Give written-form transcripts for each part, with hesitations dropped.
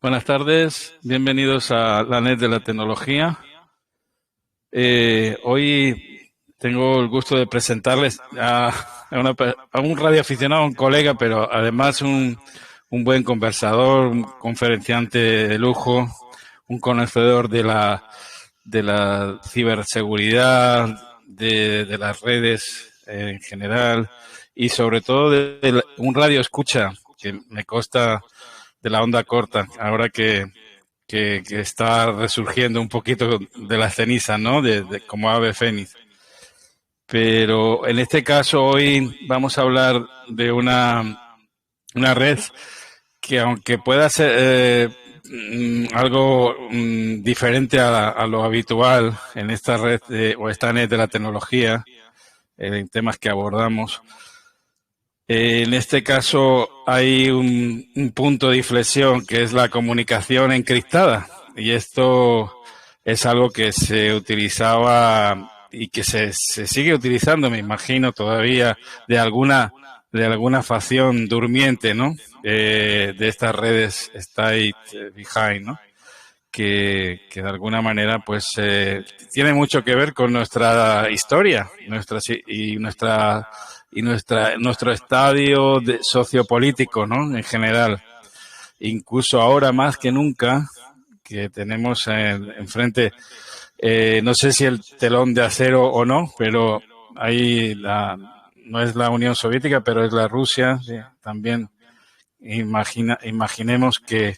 Buenas tardes, bienvenidos a la NET de la tecnología. Hoy tengo el gusto de presentarles a un radioaficionado, un colega, pero además un buen conversador, un conferenciante de lujo, un conocedor de la ciberseguridad, de las redes en general y sobre todo un radio escucha que me consta de la onda corta, ahora que está resurgiendo un poquito de las cenizas, ¿no? Como ave fénix. Pero en este caso hoy vamos a hablar de una red que aunque pueda ser algo diferente a lo habitual en esta red o esta net de la tecnología, en temas que abordamos, en este caso hay un punto de inflexión que es la comunicación encriptada y esto es algo que se utilizaba y que se sigue utilizando, me imagino, todavía de alguna facción durmiente, ¿no? De estas redes State Behind, ¿no? Que de alguna manera pues tiene mucho que ver con nuestra historia, nuestro estadio sociopolítico, ¿no? En general, incluso ahora más que nunca que tenemos enfrente, no sé si el telón de acero o no, pero ahí no es la Unión Soviética, pero es la Rusia, sí, también. Imaginemos que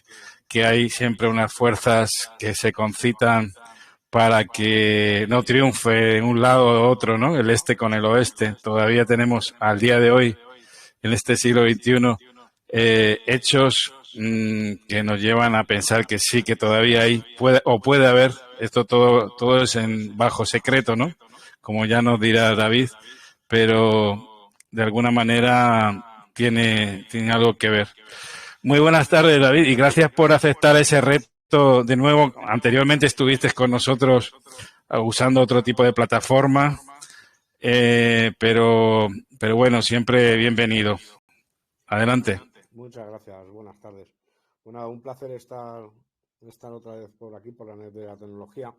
hay siempre unas fuerzas que se concitan para que no triunfe un lado o otro, ¿no? El este con el oeste. Todavía tenemos al día de hoy, en este siglo XXI, hechos que nos llevan a pensar que sí, que todavía hay, puede haber, esto todo es en bajo secreto, ¿no? Como ya nos dirá David, pero de alguna manera tiene algo que ver. Muy buenas tardes, David, y gracias por aceptar ese reto de nuevo. Anteriormente estuviste con nosotros usando otro tipo de plataforma, pero bueno, siempre bienvenido. Adelante. Muchas gracias, buenas tardes. Bueno, un placer estar otra vez por aquí, por la net de la tecnología.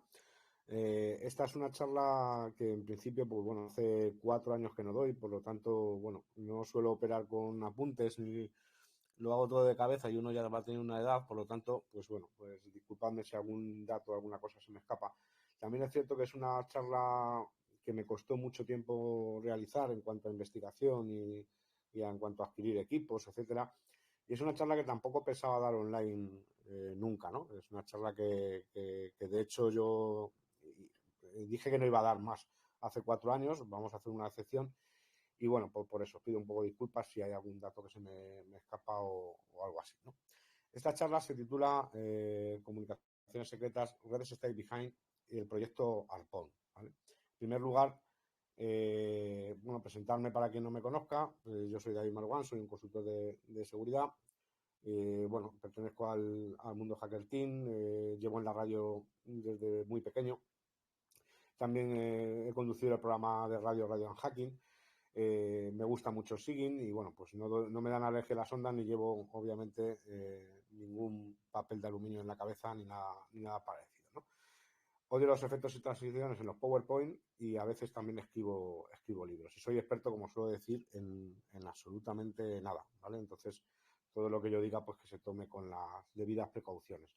Esta es una charla que en principio, pues bueno, hace 4 años que no doy, por lo tanto, bueno, no suelo operar con apuntes ni lo hago todo de cabeza y uno ya va a tener una edad, por lo tanto, pues bueno, pues disculpadme si algún dato o alguna cosa se me escapa. También es cierto que es una charla que me costó mucho tiempo realizar en cuanto a investigación y en cuanto a adquirir equipos, etcétera. Y es una charla que tampoco pensaba dar online nunca, ¿no? Es una charla que de hecho yo dije que no iba a dar más hace 4 años, vamos a hacer una excepción. Y bueno, por eso pido un poco de disculpas si hay algún dato que se me escapa o algo así, ¿no? Esta charla se titula Comunicaciones secretas, redes stay behind y el proyecto Arpón, ¿vale? En primer lugar, bueno, presentarme para quien no me conozca. Yo soy David Marwan, soy un consultor de seguridad. Bueno, pertenezco al mundo Hacker Team, llevo en la radio desde muy pequeño. También he conducido el programa de Radio and Hacking. Me gusta mucho Sigin y bueno, pues no me dan alergia las ondas ni llevo obviamente ningún papel de aluminio en la cabeza ni nada parecido, ¿no? Odio los efectos y transiciones en los PowerPoint y a veces también escribo libros. Y soy experto, como suelo decir, en absolutamente nada, ¿vale? Entonces, todo lo que yo diga, pues que se tome con las debidas precauciones.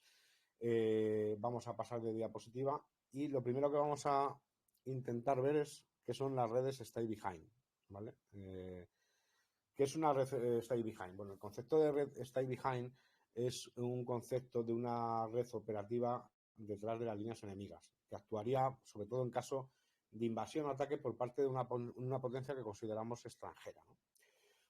Vamos a pasar de diapositiva y lo primero que vamos a intentar ver es qué son las redes Stay Behind, ¿vale? ¿Qué es una red Stay Behind? Bueno, el concepto de red Stay Behind es un concepto de una red operativa detrás de las líneas enemigas, que actuaría sobre todo en caso de invasión o ataque por parte de una potencia que consideramos extranjera, ¿no?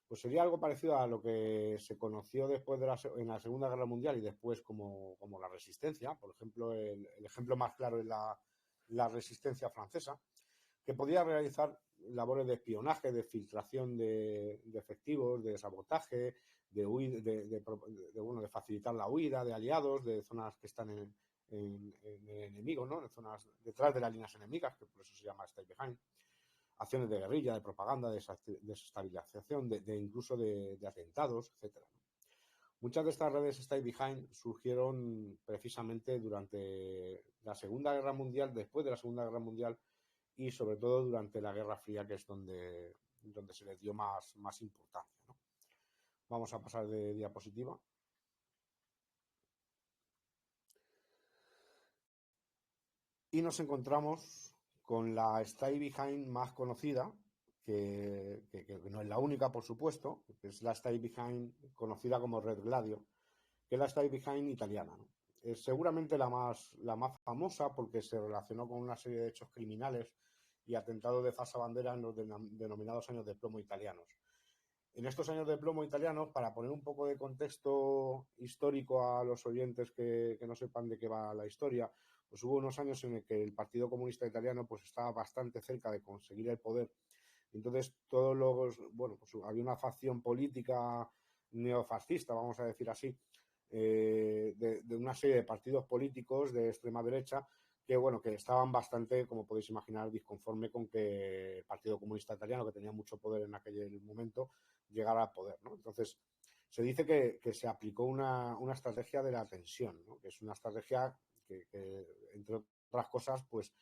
Pues sería algo parecido a lo que se conoció después en la Segunda Guerra Mundial y después como la resistencia. Por ejemplo, el ejemplo más claro es la resistencia francesa, que podía realizar labores de espionaje, de filtración de efectivos, de sabotaje, de facilitar la huida de aliados, de zonas que están en enemigo, ¿no? En zonas detrás de las líneas enemigas, que por eso se llama Stay Behind. Acciones de guerrilla, de propaganda, de desestabilización, incluso de atentados, etcétera. Muchas de estas redes Stay Behind surgieron precisamente durante la Segunda Guerra Mundial, después de la Segunda Guerra Mundial y sobre todo durante la Guerra Fría, que es donde se les dio más importancia, ¿no? Vamos a pasar de diapositiva. Y nos encontramos con la Stay Behind más conocida, que no es la única, por supuesto, que es la Stay Behind conocida como Red Gladio, que es la Stay Behind italiana, ¿no? Es seguramente la más famosa porque se relacionó con una serie de hechos criminales y atentados de falsa bandera en los denominados años de plomo italianos. En estos años de plomo italianos, para poner un poco de contexto histórico a los oyentes que no sepan de qué va la historia, pues hubo unos años en el que el Partido Comunista Italiano pues estaba bastante cerca de conseguir el poder. Entonces, pues había una facción política neofascista, vamos a decir así, de una serie de partidos políticos de extrema derecha que estaban bastante, como podéis imaginar, disconforme con que el Partido Comunista Italiano, que tenía mucho poder en aquel momento, llegara al poder, ¿no? Entonces, se dice que se aplicó una estrategia de la tensión, ¿no? Que es una estrategia que entre otras cosas, pues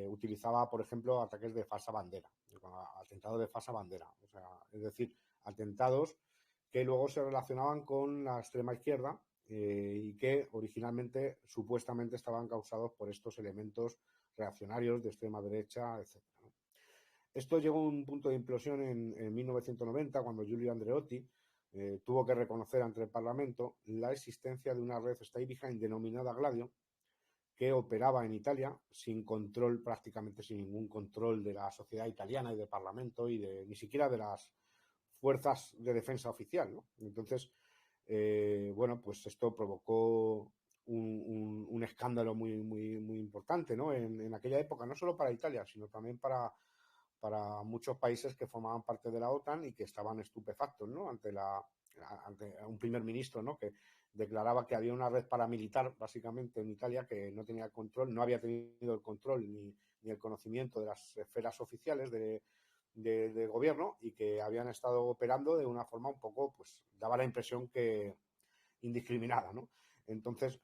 utilizaba, por ejemplo, ataques de falsa bandera, atentados de falsa bandera, o sea, es decir, atentados que luego se relacionaban con la extrema izquierda y que originalmente supuestamente estaban causados por estos elementos reaccionarios de extrema derecha, etc. Esto llegó a un punto de implosión en 1990, cuando Giulio Andreotti tuvo que reconocer ante el Parlamento la existencia de una red Stay Behind denominada Gladio, que operaba en Italia sin control, prácticamente sin ningún control de la sociedad italiana y del Parlamento y ni siquiera de las fuerzas de defensa oficial, ¿no? Entonces, pues esto provocó un escándalo muy importante, ¿no? En aquella época, no solo para Italia, sino también para muchos países que formaban parte de la OTAN y que estaban estupefactos, ¿no? Ante un primer ministro, ¿no? Que declaraba que había una red paramilitar, básicamente, en Italia que no tenía control, no había tenido el control ni el conocimiento de las esferas oficiales de gobierno y que habían estado operando de una forma un poco, pues, daba la impresión que indiscriminada, ¿no? Entonces,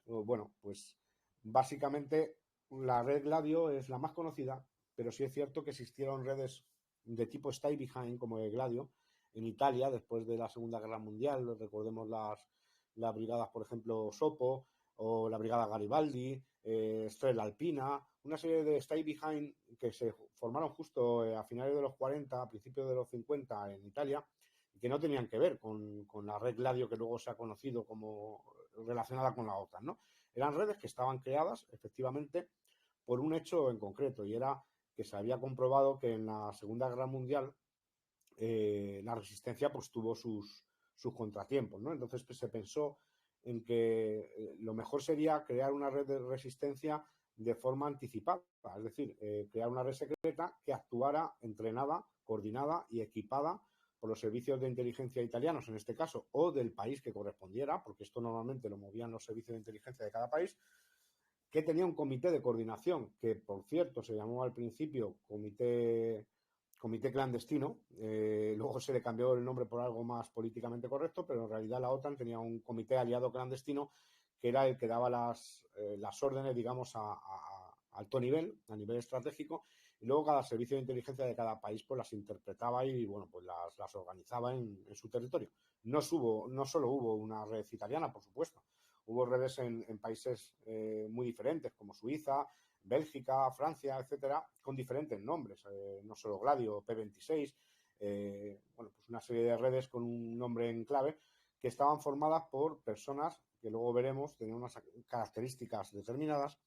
pues básicamente la red Gladio es la más conocida, pero sí es cierto que existieron redes de tipo Stay Behind, como el Gladio, en Italia después de la Segunda Guerra Mundial. Recordemos las brigadas, por ejemplo, Sopo o la brigada Garibaldi, Estrella Alpina, una serie de Stay Behind que se formaron justo a finales de los 40, a principios de los 50 en Italia, y que no tenían que ver con la red Gladio que luego se ha conocido como relacionada con la OTAN, ¿no? Eran redes que estaban creadas efectivamente por un hecho en concreto, y era que se había comprobado que en la Segunda Guerra Mundial la resistencia pues tuvo sus contratiempos, ¿no? Entonces pues, se pensó en que lo mejor sería crear una red de resistencia de forma anticipada, es decir, crear una red secreta que actuara entrenada, coordinada y equipada por los servicios de inteligencia italianos, en este caso, o del país que correspondiera, porque esto normalmente lo movían los servicios de inteligencia de cada país, que tenía un comité de coordinación, que por cierto se llamó al principio comité clandestino, luego se le cambió el nombre por algo más políticamente correcto, pero en realidad la OTAN tenía un comité aliado clandestino que era el que daba las órdenes, digamos, a alto nivel, a nivel estratégico, y luego cada servicio de inteligencia de cada país pues las interpretaba y bueno, pues las organizaba en su territorio. No solo hubo una red italiana, por supuesto, hubo redes en países muy diferentes, como Suiza, Bélgica, Francia, etcétera, con diferentes nombres, no solo Gladio, P26, pues una serie de redes con un nombre en clave que estaban formadas por personas que luego veremos tenían unas características determinadas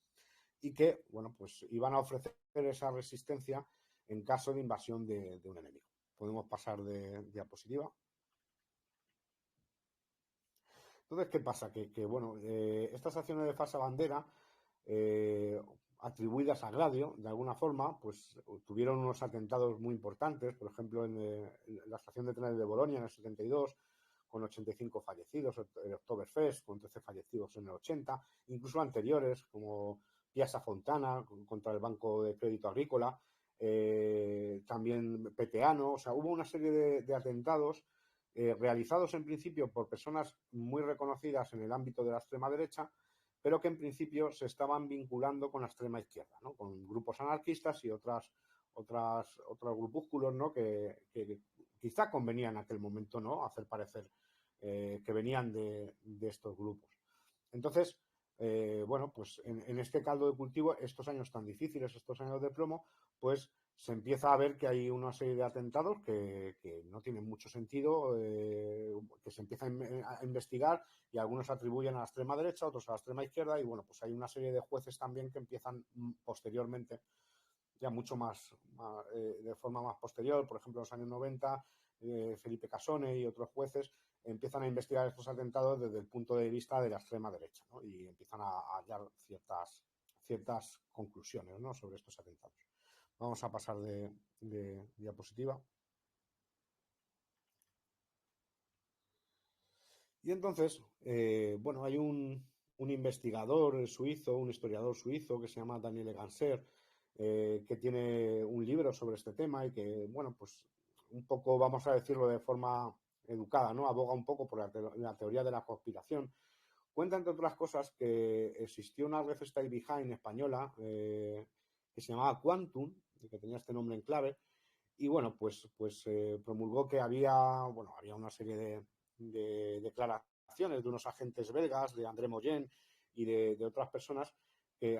y que, bueno, pues iban a ofrecer esa resistencia en caso de invasión de un enemigo. Podemos pasar de diapositiva. Entonces, ¿qué pasa? Estas acciones de falsa bandera atribuidas a Gladio, de alguna forma, pues tuvieron unos atentados muy importantes, por ejemplo, en la estación de trenes de Bolonia en el 72, con 85 fallecidos, el Oktoberfest, con 13 fallecidos en el 80, incluso anteriores, como Piazza Fontana, contra el Banco de Crédito Agrícola, también Peteano, o sea, hubo una serie de atentados realizados en principio por personas muy reconocidas en el ámbito de la extrema derecha, pero que en principio se estaban vinculando con la extrema izquierda, ¿no? Con grupos anarquistas y otros grupúsculos, ¿no? que quizá convenía en aquel momento, ¿no? Hacer parecer que venían de estos grupos. Entonces, bueno, pues en este caldo de cultivo, estos años tan difíciles, estos años de plomo, pues se empieza a ver que hay una serie de atentados que no tienen mucho sentido, que se empiezan a investigar y algunos atribuyen a la extrema derecha, otros a la extrema izquierda y bueno, pues hay una serie de jueces también que empiezan posteriormente, ya mucho más de forma más posterior, por ejemplo en los años 90, Felipe Casone y otros jueces empiezan a investigar estos atentados desde el punto de vista de la extrema derecha, ¿no? Y empiezan a hallar ciertas conclusiones, ¿no? Sobre estos atentados. Vamos a pasar de diapositiva. Y entonces, bueno, hay un investigador suizo, un historiador suizo que se llama Daniel Ganser, que tiene un libro sobre este tema y que, bueno, pues un poco, vamos a decirlo de forma educada, ¿no? Aboga un poco por la teoría de la conspiración. Cuenta, entre otras cosas, que existió una red Stay Behind española que se llamaba Quantum, que tenía este nombre en clave, y bueno, pues promulgó que había una serie de declaraciones de unos agentes belgas, de André Moyen y de otras personas que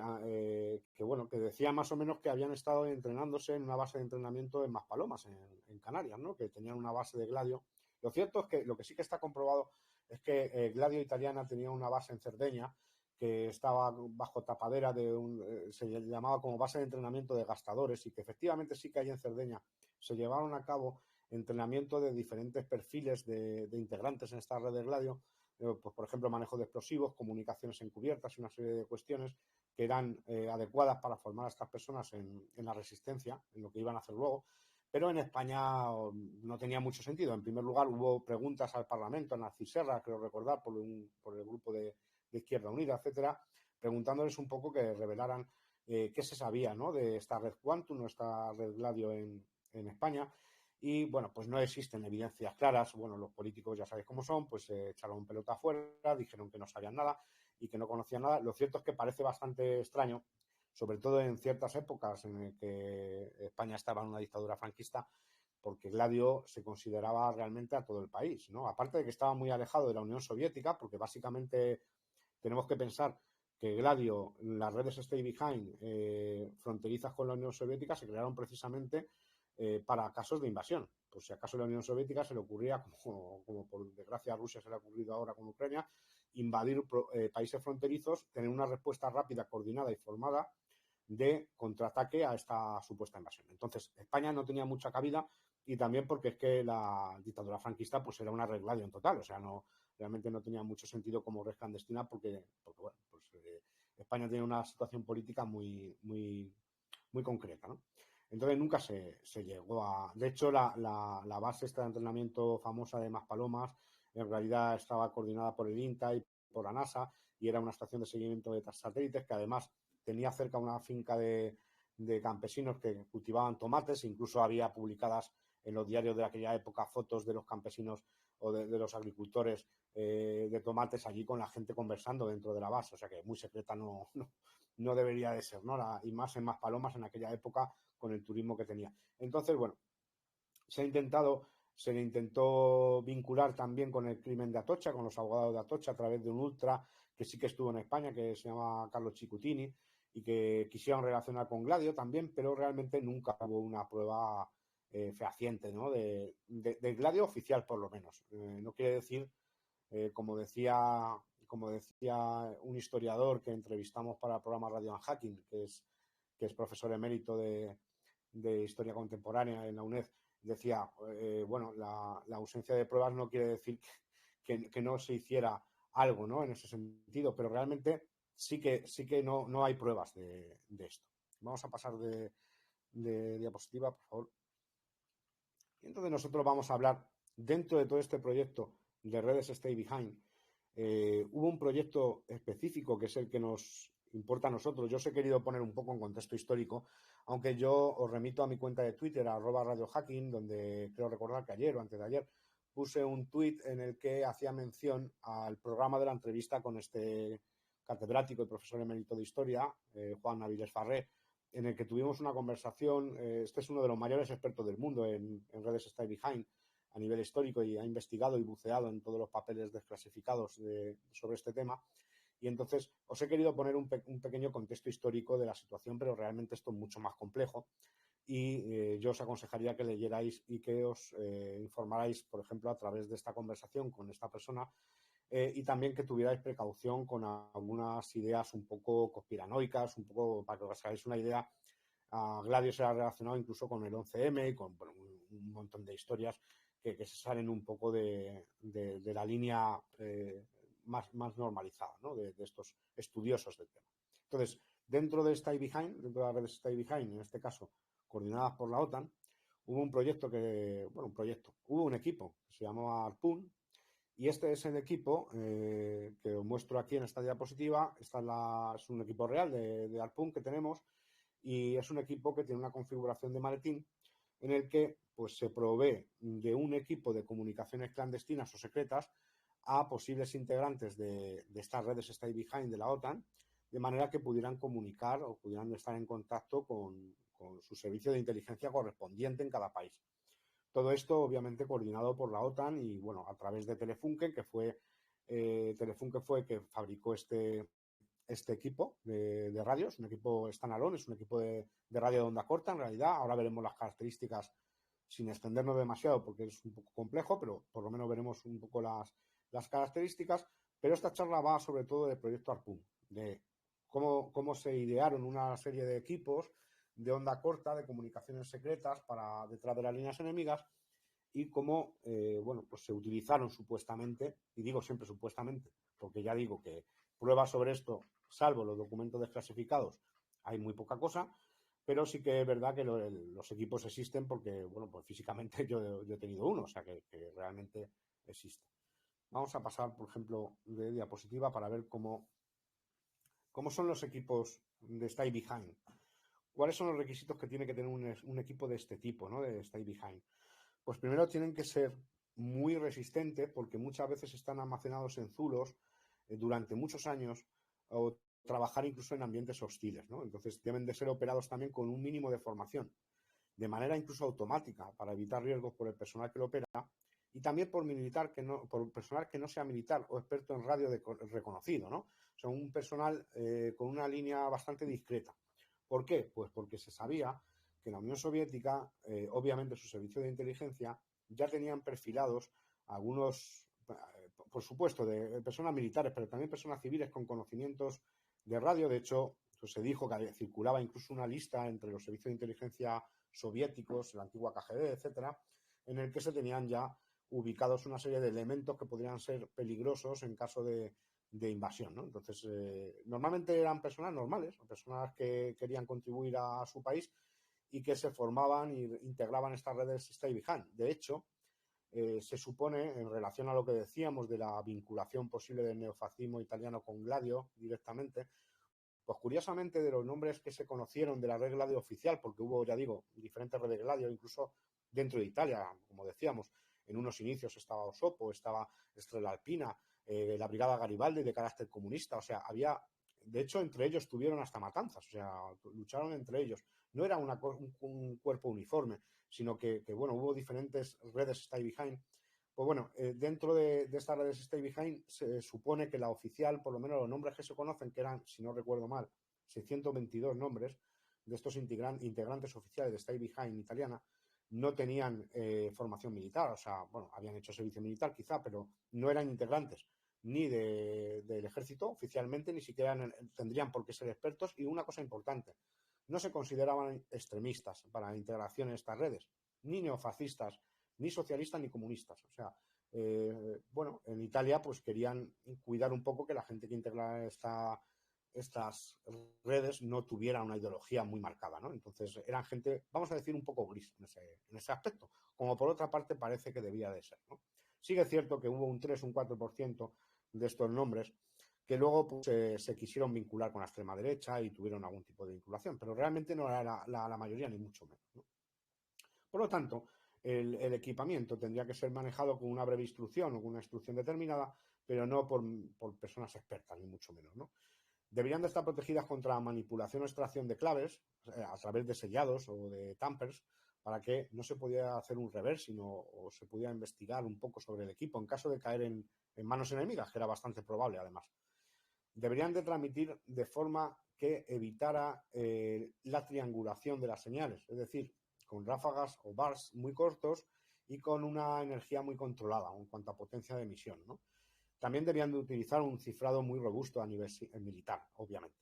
decían más o menos que habían estado entrenándose en una base de entrenamiento en Maspalomas, en Canarias, ¿no? Que tenían una base de Gladio. Lo cierto es que lo que sí que está comprobado es que Gladio Italiana tenía una base en Cerdeña que estaba bajo tapadera se llamaba como base de entrenamiento de gastadores y que efectivamente sí que hay en Cerdeña se llevaron a cabo entrenamiento de diferentes perfiles de integrantes en esta red de Gladio, pues por ejemplo manejo de explosivos, comunicaciones encubiertas y una serie de cuestiones que eran adecuadas para formar a estas personas en la resistencia, en lo que iban a hacer luego. Pero en España no tenía mucho sentido. En primer lugar, hubo preguntas al Parlamento, a Narcís Serra, creo recordar, por el grupo de Izquierda Unida, etcétera, preguntándoles un poco que revelaran qué se sabía, ¿no? De esta red Quantum, esta red Gladio en España. Y bueno, pues no existen evidencias claras. Bueno, los políticos ya sabéis cómo son, pues echaron pelota afuera, dijeron que no sabían nada y que no conocían nada. Lo cierto es que parece bastante extraño, sobre todo en ciertas épocas en las que España estaba en una dictadura franquista, porque Gladio se consideraba realmente a todo el país, ¿no? Aparte de que estaba muy alejado de la Unión Soviética, porque básicamente tenemos que pensar que Gladio, las redes Stay Behind fronterizas con la Unión Soviética se crearon precisamente para casos de invasión. Pues si acaso la Unión Soviética se le ocurría, como por desgracia a Rusia se le ha ocurrido ahora con Ucrania, invadir países fronterizos, tener una respuesta rápida, coordinada y formada de contraataque a esta supuesta invasión. Entonces, España no tenía mucha cabida y también porque es que la dictadura franquista pues era una red Gladio en total, o sea, realmente no tenía mucho sentido como red clandestina porque bueno, pues España tiene una situación política muy, muy, muy concreta, ¿no? Entonces nunca se llegó a... De hecho, la base esta de entrenamiento famosa de Maspalomas en realidad estaba coordinada por el INTA y por la NASA y era una estación de seguimiento de satélites que además tenía cerca una finca de campesinos que cultivaban tomates, incluso había publicadas en los diarios de aquella época fotos de los campesinos o de los agricultores de tomates allí con la gente conversando dentro de la base, o sea que muy secreta no debería de ser, ¿no? Y más en Maspalomas en aquella época con el turismo que tenía. Entonces, bueno, se le intentó vincular también con el crimen de Atocha, con los abogados de Atocha a través de un ultra que sí que estuvo en España, que se llama Carlos Chicutini, y que quisieron relacionar con Gladio también, pero realmente nunca hubo una prueba fehaciente, ¿no? De Gladio oficial, por lo menos. No quiere decir, como decía un historiador que entrevistamos para el programa Radio Unhacking, que es profesor emérito de Historia Contemporánea en la UNED, decía, bueno, la ausencia de pruebas no quiere decir que no se hiciera algo, ¿no? En ese sentido, pero realmente sí que no hay pruebas de esto. Vamos a pasar de diapositiva, por favor. Y entonces nosotros vamos a hablar, dentro de todo este proyecto de redes Stay Behind, hubo un proyecto específico que es el que nos importa a nosotros. Yo os he querido poner un poco en contexto histórico, aunque yo os remito a mi cuenta de Twitter, @radiohacking, donde creo recordar que ayer o antes de ayer puse un tuit en el que hacía mención al programa de la entrevista con este catedrático y profesor emérito de Historia, Juan Avilés Farré, en el que tuvimos una conversación. Este es uno de los mayores expertos del mundo en redes Stay Behind a nivel histórico y ha investigado y buceado en todos los papeles desclasificados sobre este tema. Y entonces os he querido poner un pequeño contexto histórico de la situación, pero realmente esto es mucho más complejo. Y yo os aconsejaría que leyerais y que os informarais, por ejemplo, a través de esta conversación con esta persona, y también que tuvierais precaución con algunas ideas un poco conspiranoicas, un poco para que os hagáis una idea. Gladio se ha relacionado incluso con el 11M y con un montón de historias que se salen un poco de la línea más normalizada, ¿no? de estos estudiosos del tema. Entonces, dentro de Stay Behind, dentro de la red Stay Behind, en este caso coordinadas por la OTAN, hubo un equipo que se llamaba Harpoon, y este es el equipo que os muestro aquí en esta diapositiva. Es un equipo real de Harpoon que tenemos, y es un equipo que tiene una configuración de maletín en el que pues, se provee de un equipo de comunicaciones clandestinas o secretas a posibles integrantes de estas redes Stay Behind de la OTAN, de manera que pudieran comunicar o pudieran estar en contacto con su servicio de inteligencia correspondiente en cada país. Todo esto, obviamente, coordinado por la OTAN y, bueno, a través de Telefunken, que fue Telefunken fue el que fabricó este equipo de radios, un equipo standalone, es un equipo de radio de onda corta, en realidad. Ahora veremos las características sin extendernos demasiado porque es un poco complejo, pero por lo menos veremos un poco las características. Pero esta charla va sobre todo del proyecto Harpoon, de cómo se idearon una serie de equipos de onda corta, de comunicaciones secretas para detrás de las líneas enemigas, y cómo pues se utilizaron supuestamente, y digo siempre supuestamente, porque ya digo que pruebas sobre esto, salvo los documentos desclasificados, hay muy poca cosa, pero sí que es verdad que los equipos existen porque, bueno, pues físicamente yo he tenido uno, o sea que realmente existe. Vamos a pasar, por ejemplo, de diapositiva para ver cómo son los equipos de Stay Behind. ¿Cuáles son los requisitos que tiene que tener un equipo de este tipo, ¿no? De Stay Behind? Pues primero tienen que ser muy resistentes porque muchas veces están almacenados en zulos durante muchos años, o trabajar incluso en ambientes hostiles, ¿no? Entonces deben de ser operados también con un mínimo de formación, de manera incluso automática, para evitar riesgos por el personal que lo opera y también por personal que no sea militar o experto en radio reconocido, ¿no? O sea, un personal con una línea bastante discreta. ¿Por qué? Pues porque se sabía que en la Unión Soviética, obviamente su servicio de inteligencia, ya tenían perfilados algunos, por supuesto, de personas militares, pero también personas civiles con conocimientos de radio. De hecho, pues se dijo que circulaba incluso una lista entre los servicios de inteligencia soviéticos, la antigua KGB, etcétera, en el que se tenían ya ubicados una serie de elementos que podrían ser peligrosos en caso de invasión, ¿no? Entonces, normalmente eran personas normales, personas que querían contribuir a su país y que se formaban e integraban estas redes Stay Behind. De hecho, se supone, en relación a lo que decíamos de la vinculación posible del neofascismo italiano con Gladio directamente, pues curiosamente de los nombres que se conocieron de la red Gladio oficial, porque hubo, ya digo, diferentes redes Gladio, incluso dentro de Italia, como decíamos, en unos inicios estaba Osopo, estaba Estrella Alpina, la Brigada Garibaldi de carácter comunista, o sea, había, de hecho, entre ellos tuvieron hasta matanzas, o sea, lucharon entre ellos. No era un cuerpo uniforme, sino que, bueno, hubo diferentes redes Stay Behind. Pues bueno, dentro de estas redes Stay Behind se supone que la oficial, por lo menos los nombres que se conocen, que eran, si no recuerdo mal, 622 nombres de estos integrantes oficiales de Stay Behind italiana, no tenían formación militar. O sea, bueno, habían hecho servicio militar quizá, pero no eran integrantes ni del ejército oficialmente, ni siquiera tendrían por qué ser expertos. Y una cosa importante, no se consideraban extremistas para la integración en estas redes, ni neofascistas, ni socialistas, ni comunistas. O sea, bueno, en Italia pues querían cuidar un poco que la gente que integrara estas redes no tuviera una ideología muy marcada, ¿no? Entonces eran gente, vamos a decir, un poco gris en ese aspecto, como por otra parte parece que debía de ser, ¿no? Sí que es cierto que hubo un 3, un 4% de estos nombres que luego pues, se quisieron vincular con la extrema derecha y tuvieron algún tipo de vinculación, pero realmente no era la mayoría, ni mucho menos, ¿no? Por lo tanto, el equipamiento. Tendría que ser manejado con una breve instrucción o con una instrucción determinada, pero no por personas expertas, ni mucho menos, ¿no? Deberían de estar protegidas contra manipulación o extracción de claves a través de sellados o de tampers, para que no se pudiera hacer un reverse, sino o se pudiera investigar un poco sobre el equipo en caso de caer en manos enemigas, que era bastante probable además. Deberían de transmitir de forma que evitara la triangulación de las señales, es decir, con ráfagas o bars muy cortos y con una energía muy controlada en cuanto a potencia de emisión, ¿no? También debían de utilizar un cifrado muy robusto a nivel militar, obviamente.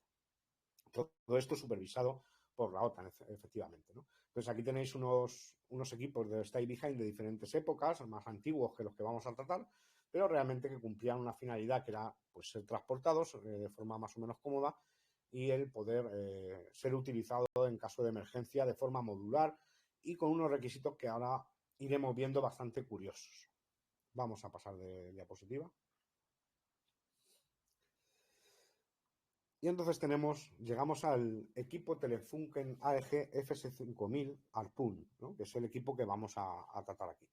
Todo esto supervisado por la OTAN, efectivamente, ¿no? Entonces aquí tenéis unos equipos de Stay Behind de diferentes épocas, más antiguos que los que vamos a tratar, pero realmente que cumplían una finalidad que era pues ser transportados de forma más o menos cómoda y el poder ser utilizado en caso de emergencia de forma modular y con unos requisitos que ahora iremos viendo bastante curiosos. Vamos a pasar de diapositiva. Y entonces llegamos al equipo Telefunken AEG FS5000 Harpoon, ¿no? Que es el equipo que vamos a tratar aquí.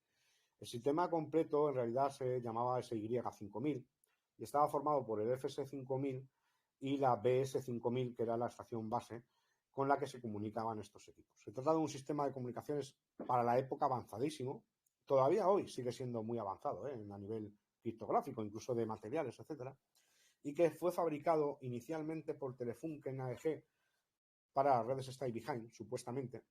El sistema completo en realidad se llamaba SY5000 y estaba formado por el FS5000 y la BS5000, que era la estación base con la que se comunicaban estos equipos. Se trata de un sistema de comunicaciones para la época avanzadísimo. Todavía hoy sigue siendo muy avanzado, a nivel criptográfico, incluso de materiales, etcétera, y que fue fabricado inicialmente por Telefunken AEG para redes Stay Behind, supuestamente,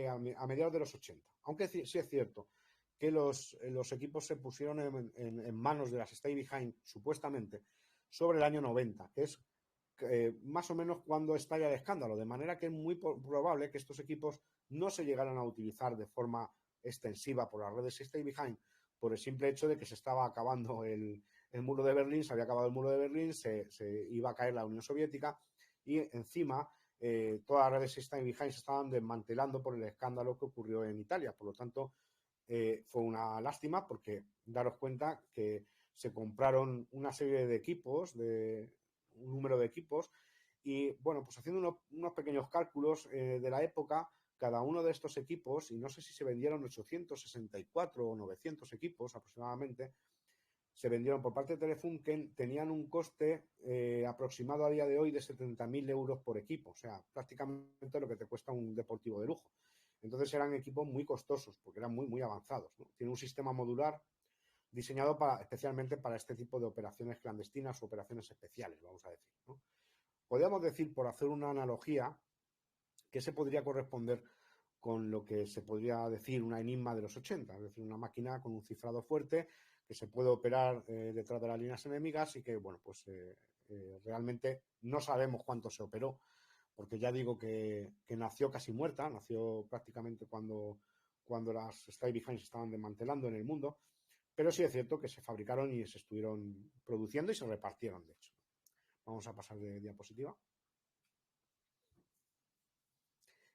a mediados de los 80. Aunque sí es cierto que los equipos se pusieron en manos de las Stay Behind, supuestamente, sobre el año 90, que es más o menos cuando estalla el escándalo, de manera que es muy probable que estos equipos no se llegaran a utilizar de forma extensiva por las redes Stay Behind, por el simple hecho de que se estaba acabando el muro de Berlín, se había acabado el muro de Berlín, se iba a caer la Unión Soviética y encima todas las redes Stay Behind se estaban desmantelando por el escándalo que ocurrió en Italia. Por lo tanto, fue una lástima porque daros cuenta que se compraron una serie de equipos, un número de equipos y, bueno, pues haciendo unos pequeños cálculos de la época, cada uno de estos equipos, y no sé si se vendieron 864 o 900 equipos aproximadamente, se vendieron por parte de Telefunken, tenían un coste aproximado a día de hoy de 70.000 euros por equipo, o sea, prácticamente lo que te cuesta un deportivo de lujo. Entonces eran equipos muy costosos porque eran muy, muy avanzados, ¿no? Tiene un sistema modular diseñado especialmente para este tipo de operaciones clandestinas o operaciones especiales, vamos a decir, ¿no? Podríamos decir, por hacer una analogía, que se podría corresponder con lo que se podría decir una Enigma de los 80, es decir, una máquina con un cifrado fuerte que se puede operar detrás de las líneas enemigas y que, bueno, pues realmente no sabemos cuánto se operó, porque ya digo que nació casi muerta, nació prácticamente cuando las Stay Behind se estaban desmantelando en el mundo, pero sí es cierto que se fabricaron y se estuvieron produciendo y se repartieron, de hecho. Vamos a pasar de diapositiva.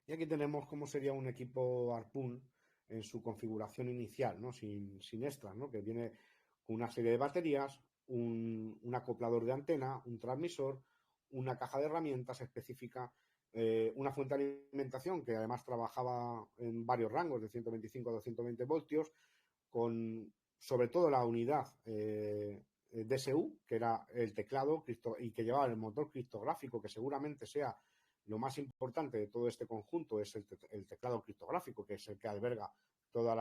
Y aquí tenemos cómo sería un equipo Harpoon en su configuración inicial, ¿no? Sin extras, ¿no? Que viene con una serie de baterías, un acoplador de antena, un transmisor, una caja de herramientas específica, una fuente de alimentación que además trabajaba en varios rangos de 125 a 220 voltios, con sobre todo la unidad DSU, que era el teclado y que llevaba el motor criptográfico, que seguramente sea lo más importante de todo este conjunto, es el teclado criptográfico, que es el que alberga toda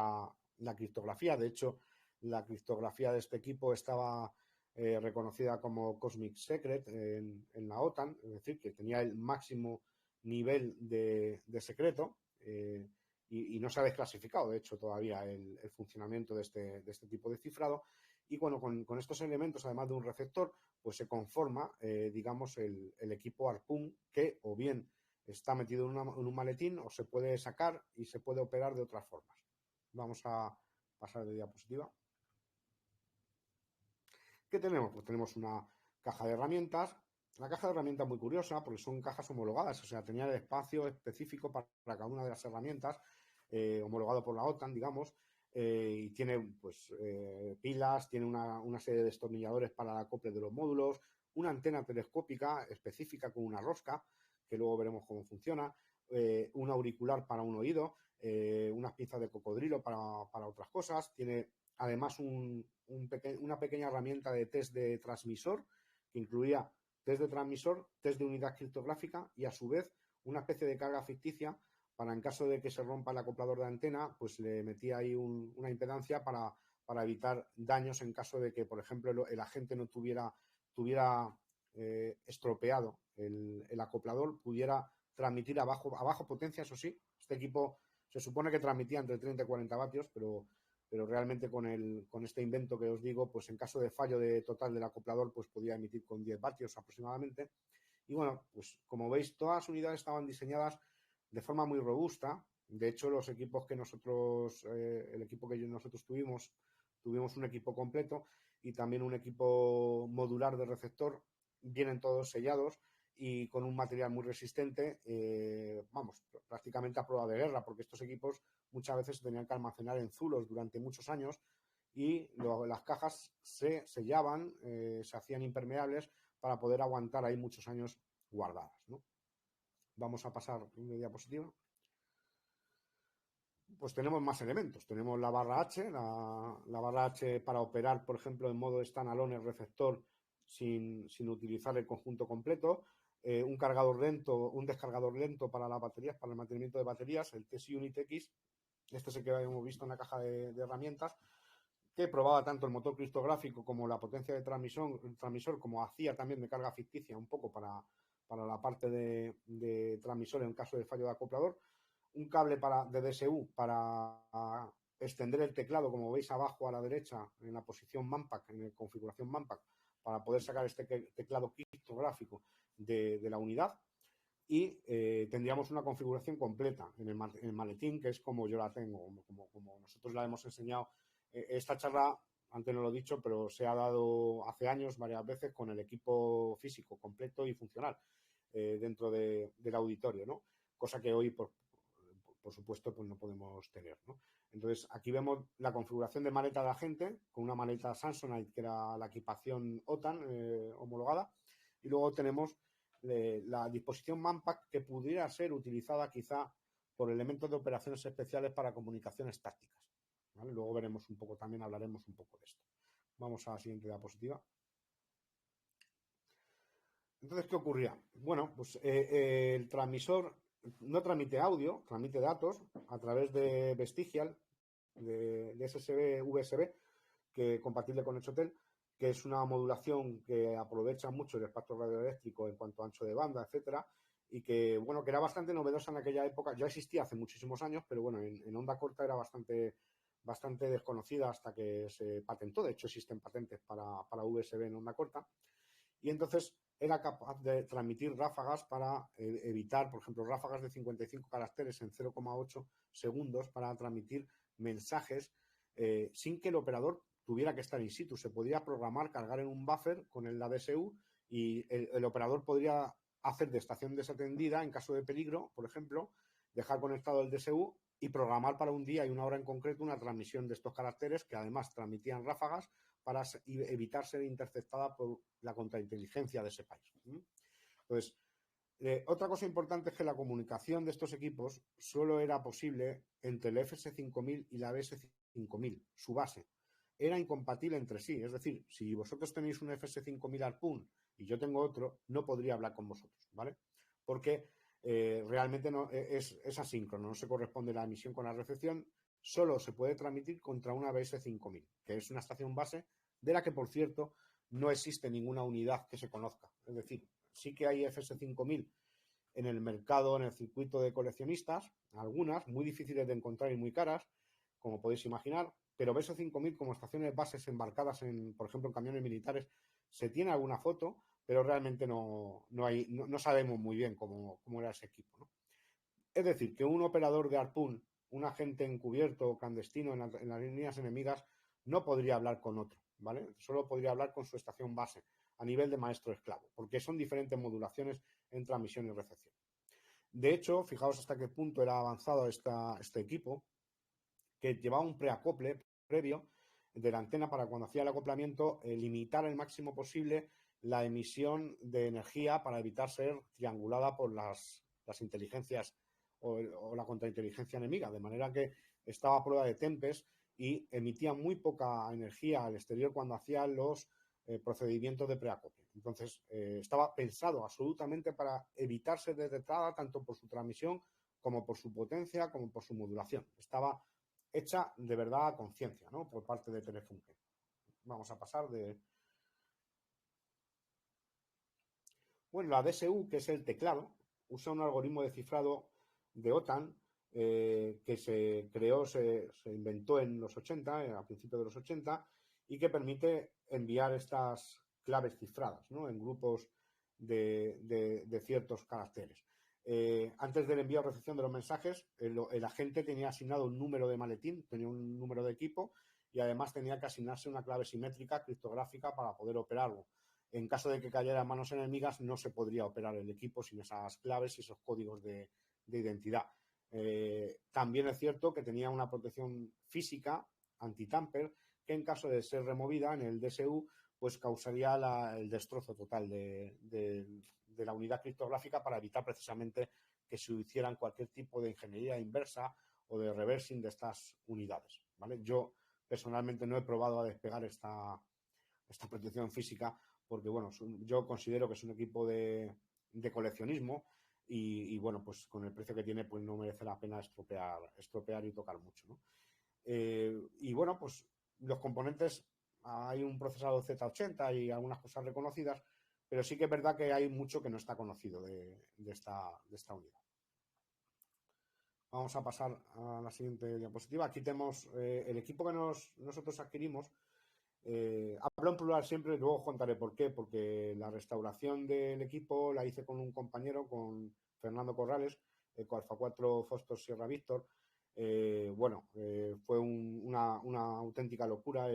la criptografía. De hecho, la criptografía de este equipo estaba reconocida como Cosmic Secret en la OTAN, es decir, que tenía el máximo nivel de secreto y no se ha desclasificado, de hecho, todavía el funcionamiento de este tipo de cifrado. Y bueno, con estos elementos, además de un receptor, pues se conforma, digamos, el equipo Harpoon, que o bien está metido en un maletín o se puede sacar y se puede operar de otras formas. Vamos a pasar de diapositiva. ¿Qué tenemos? Pues tenemos una caja de herramientas. La caja de herramientas es muy curiosa porque son cajas homologadas, o sea, tenía el espacio específico para cada una de las herramientas, homologado por la OTAN, digamos, y tiene pues pilas, tiene una serie de destornilladores para el acople de los módulos, una antena telescópica específica con una rosca, que luego veremos cómo funciona, un auricular para un oído, unas pinzas de cocodrilo para otras cosas. Tiene además una pequeña herramienta de test de transmisor que incluía test de transmisor, test de unidad criptográfica y a su vez una especie de carga ficticia para, en caso de que se rompa el acoplador de antena, pues le metía ahí una impedancia para evitar daños en caso de que, por ejemplo, el agente no tuviera estropeado el acoplador, pudiera transmitir a bajo potencia, eso sí. Este equipo se supone que transmitía entre 30 y 40 vatios, pero realmente con este invento que os digo, pues en caso de fallo total del acoplador, pues podía emitir con 10 vatios aproximadamente. Y bueno, pues como veis, todas las unidades estaban diseñadas de forma muy robusta. De hecho, los equipos que nosotros, el equipo que nosotros tuvimos un equipo completo y también un equipo modular de receptor. Vienen todos sellados y con un material muy resistente, prácticamente a prueba de guerra, porque estos equipos muchas veces se tenían que almacenar en zulos durante muchos años y las cajas se sellaban, se hacían impermeables para poder aguantar ahí muchos años guardadas, ¿no? Vamos a pasar una diapositiva. Pues tenemos más elementos. Tenemos la barra H, la barra H para operar, por ejemplo, en modo standalone el receptor sin utilizar el conjunto completo. Un descargador lento para las baterías, para el mantenimiento de baterías, el TS-Unit X. Este es el que hemos visto en la caja de herramientas, que probaba tanto el motor criptográfico como la potencia de transmisor, como hacía también de carga ficticia un poco para la parte de transmisor en caso de fallo de acoplador. Un cable de DSU para extender el teclado, como veis abajo a la derecha, en la posición Manpack, en la configuración Manpack, para poder sacar este teclado criptográfico de la unidad. Y tendríamos una configuración completa en el maletín, que es como yo la tengo, como nosotros la hemos enseñado. Esta charla, antes no lo he dicho, pero se ha dado hace años varias veces con el equipo físico completo y funcional dentro del auditorio, ¿no? Cosa que hoy, por supuesto, pues no podemos tener, ¿no? Entonces, aquí vemos la configuración de maleta de agente con una maleta Samsonite, que era la equipación OTAN homologada, y luego tenemos la disposición Manpack, que pudiera ser utilizada quizá por elementos de operaciones especiales para comunicaciones tácticas, ¿vale? Luego veremos un poco, también hablaremos un poco de esto. Vamos a la siguiente diapositiva. Entonces, ¿qué ocurría? Bueno, pues el transmisor no transmite audio, transmite datos a través de Vestigial, de SSB USB, que compatible con Exotel, que es una modulación que aprovecha mucho el espectro radioeléctrico en cuanto a ancho de banda, etcétera, y que, bueno, que era bastante novedosa en aquella época. Ya existía hace muchísimos años, pero bueno, en onda corta era bastante desconocida hasta que se patentó. De hecho, existen patentes para USB en onda corta. Y entonces era capaz de transmitir ráfagas para evitar, por ejemplo, ráfagas de 55 caracteres en 0,8 segundos para transmitir mensajes sin que el operador tuviera que estar in situ. Se podía programar, cargar en un buffer con la DSU y el operador podría hacer de estación desatendida en caso de peligro, por ejemplo, dejar conectado el DSU y programar para un día y una hora en concreto una transmisión de estos caracteres que además transmitían ráfagas para evitar ser interceptada por la contrainteligencia de ese país. Entonces, otra cosa importante es que la comunicación de estos equipos solo era posible entre el FS5000 y la BS5000, su base. Era incompatible entre sí, es decir, si vosotros tenéis un FS5000 Harpoon y yo tengo otro, no podría hablar con vosotros, ¿vale? Porque realmente no, es asíncrono, no se corresponde la emisión con la recepción. Solo se puede transmitir contra una BS5000, que es una estación base de la que, por cierto, no existe ninguna unidad que se conozca. Es decir, sí que hay FS5000 en el mercado, en el circuito de coleccionistas, algunas muy difíciles de encontrar y muy caras, como podéis imaginar, pero BS5000 como estaciones bases embarcadas por ejemplo, en camiones militares, se tiene alguna foto, pero realmente no sabemos muy bien cómo era ese equipo, ¿no? Es decir, que un operador de Harpoon, un agente encubierto o clandestino en las líneas enemigas, no podría hablar con otro, ¿vale? Solo podría hablar con su estación base a nivel de maestro-esclavo, porque son diferentes modulaciones en transmisión y recepción. De hecho, fijaos hasta qué punto era avanzado este equipo, que llevaba un preacople previo de la antena para cuando hacía el acoplamiento limitar el máximo posible la emisión de energía para evitar ser triangulada por las inteligencias o la contrainteligencia enemiga, de manera que estaba a prueba de Tempest y emitía muy poca energía al exterior cuando hacía los procedimientos de preacopio. Entonces, estaba pensado absolutamente para evitar ser detectada tanto por su transmisión como por su potencia, como por su modulación. Estaba hecha de verdad a conciencia, ¿no?, por parte de Telefunken. Vamos a pasar de... Bueno, la DSU, que es el teclado, usa un algoritmo de cifrado de OTAN que se creó, se inventó en los 80, a principios de los 80, y que permite enviar estas claves cifradas, ¿no?, en grupos de ciertos caracteres. Antes del envío o recepción de los mensajes, el agente tenía asignado un número de maletín, tenía un número de equipo y además tenía que asignarse una clave simétrica criptográfica para poder operarlo. En caso de que cayera en manos enemigas, no se podría operar el equipo sin esas claves y esos códigos de identidad. También es cierto que tenía una protección física anti-tamper que en caso de ser removida en el DSU pues causaría el destrozo total de la unidad criptográfica para evitar precisamente que se hicieran cualquier tipo de ingeniería inversa o de reversing de estas unidades, ¿vale? Yo personalmente no he probado a despegar esta protección física porque, bueno, yo considero que es un equipo de coleccionismo y, bueno, pues con el precio que tiene pues no merece la pena estropear y tocar mucho, ¿no? Y, bueno, pues los componentes, hay un procesador Z80 y algunas cosas reconocidas, pero sí que es verdad que hay mucho que no está conocido de esta unidad. Vamos a pasar a la siguiente diapositiva. Aquí tenemos el equipo que nosotros adquirimos. Hablo en plural siempre y luego contaré por qué, porque la restauración del equipo la hice con un compañero, con Fernando Corrales, con Alfa 4 Foster Sierra Víctor. Fue una auténtica locura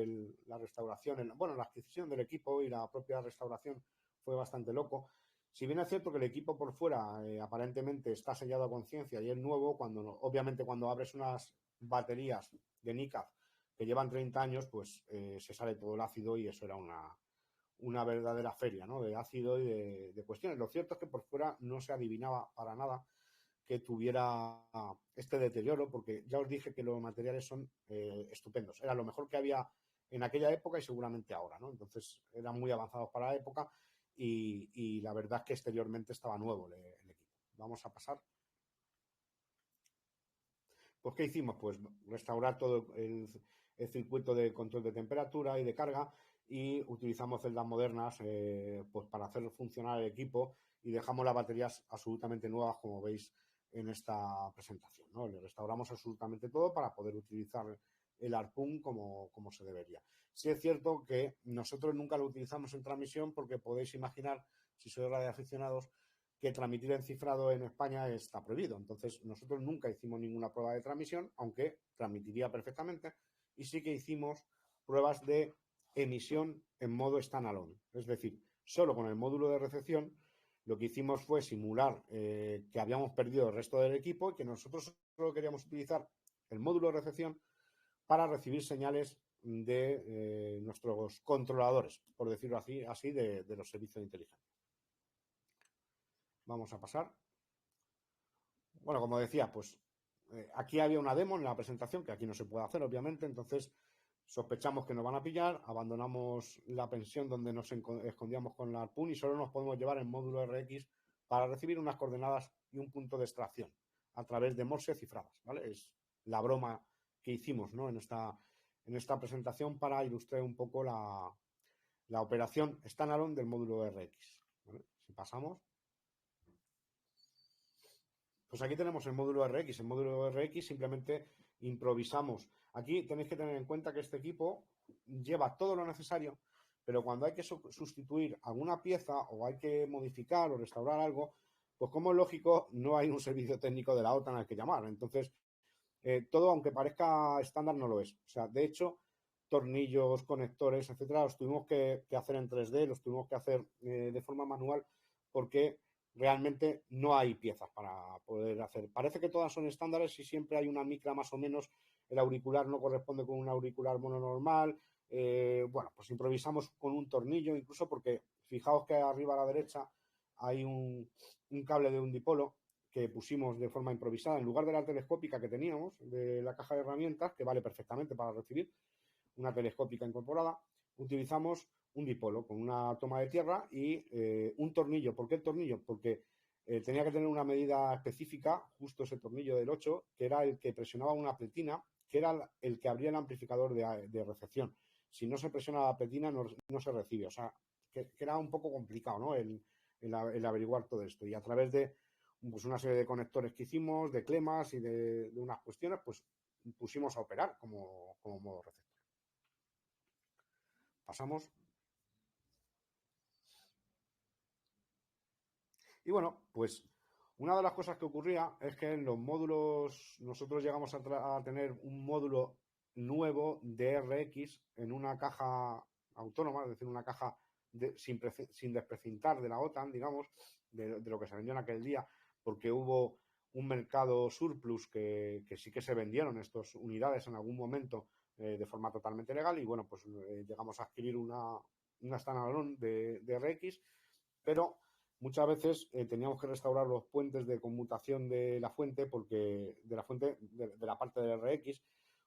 la restauración, la adquisición del equipo y la propia restauración fue bastante loco. Si bien es cierto que el equipo por fuera aparentemente está sellado a conciencia y es nuevo, obviamente cuando abres unas baterías de NICAD que llevan 30 años, pues se sale todo el ácido y eso era una verdadera feria, ¿no?, de ácido y de cuestiones. Lo cierto es que por fuera no se adivinaba para nada que tuviera este deterioro, porque ya os dije que los materiales son estupendos. Era lo mejor que había en aquella época y seguramente ahora, ¿no? Entonces eran muy avanzados para la época y la verdad es que exteriormente estaba nuevo el equipo. Vamos a pasar. Pues, ¿qué hicimos? Pues restaurar todo el circuito de control de temperatura y de carga y utilizamos celdas modernas pues para hacer funcionar el equipo y dejamos las baterías absolutamente nuevas, como veis en esta presentación, ¿no? Le restauramos absolutamente todo para poder utilizar el Harpoon como se debería. Sí es cierto que nosotros nunca lo utilizamos en transmisión porque podéis imaginar, si sois radioaficionados, que transmitir en cifrado en España está prohibido. Entonces, nosotros nunca hicimos ninguna prueba de transmisión, aunque transmitiría perfectamente, y sí que hicimos pruebas de emisión en modo standalone. Es decir, solo con el módulo de recepción, lo que hicimos fue simular que habíamos perdido el resto del equipo y que nosotros solo queríamos utilizar el módulo de recepción para recibir señales de nuestros controladores, por decirlo así, de los servicios de inteligencia. Vamos a pasar. Bueno, como decía, pues aquí había una demo en la presentación, que aquí no se puede hacer, obviamente, entonces sospechamos que nos van a pillar, abandonamos la pensión donde nos escondíamos con la Harpoon y solo nos podemos llevar el módulo RX para recibir unas coordenadas y un punto de extracción a través de Morse cifradas, ¿vale? Es la broma que hicimos, ¿no?, en esta presentación para ilustrar un poco la operación standalone del módulo RX, ¿vale? Si pasamos. Pues aquí tenemos el módulo RX. El módulo RX simplemente improvisamos. Aquí tenéis que tener en cuenta que este equipo lleva todo lo necesario, pero cuando hay que sustituir alguna pieza o hay que modificar o restaurar algo, pues como es lógico, no hay un servicio técnico de la OTAN al que llamar. Entonces, todo, aunque parezca estándar, no lo es. O sea, de hecho, tornillos, conectores, etcétera, los tuvimos que hacer en 3D, los tuvimos que hacer de forma manual porque realmente no hay piezas para poder hacer. Parece que todas son estándares y siempre hay una micra más o menos. El auricular no corresponde con un auricular mono normal. Pues improvisamos con un tornillo, incluso porque fijaos que arriba a la derecha hay un cable de un dipolo que pusimos de forma improvisada, en lugar de la telescópica que teníamos, de la caja de herramientas, que vale perfectamente para recibir, una telescópica incorporada, utilizamos un dipolo con una toma de tierra y un tornillo. ¿Por qué el tornillo? Porque tenía que tener una medida específica, justo ese tornillo del 8, que era el que presionaba una pletina, que era el que abría el amplificador de recepción. Si no se presiona la pletina, no se recibe. O sea, que era un poco complicado, ¿no? El averiguar todo esto. Y a través de pues, una serie de conectores que hicimos, de clemas y de unas cuestiones, pues pusimos a operar como modo receptor. Pasamos. Y bueno, pues una de las cosas que ocurría es que en los módulos, nosotros llegamos a tener un módulo nuevo de RX en una caja autónoma, es decir, una caja sin desprecintar de la OTAN, digamos, de lo que se vendió en aquel día, porque hubo un mercado surplus que sí que se vendieron estas unidades en algún momento de forma totalmente legal y bueno, pues llegamos a adquirir una standalone de RX, pero muchas veces teníamos que restaurar los puentes de conmutación de la fuente, de la parte del RX,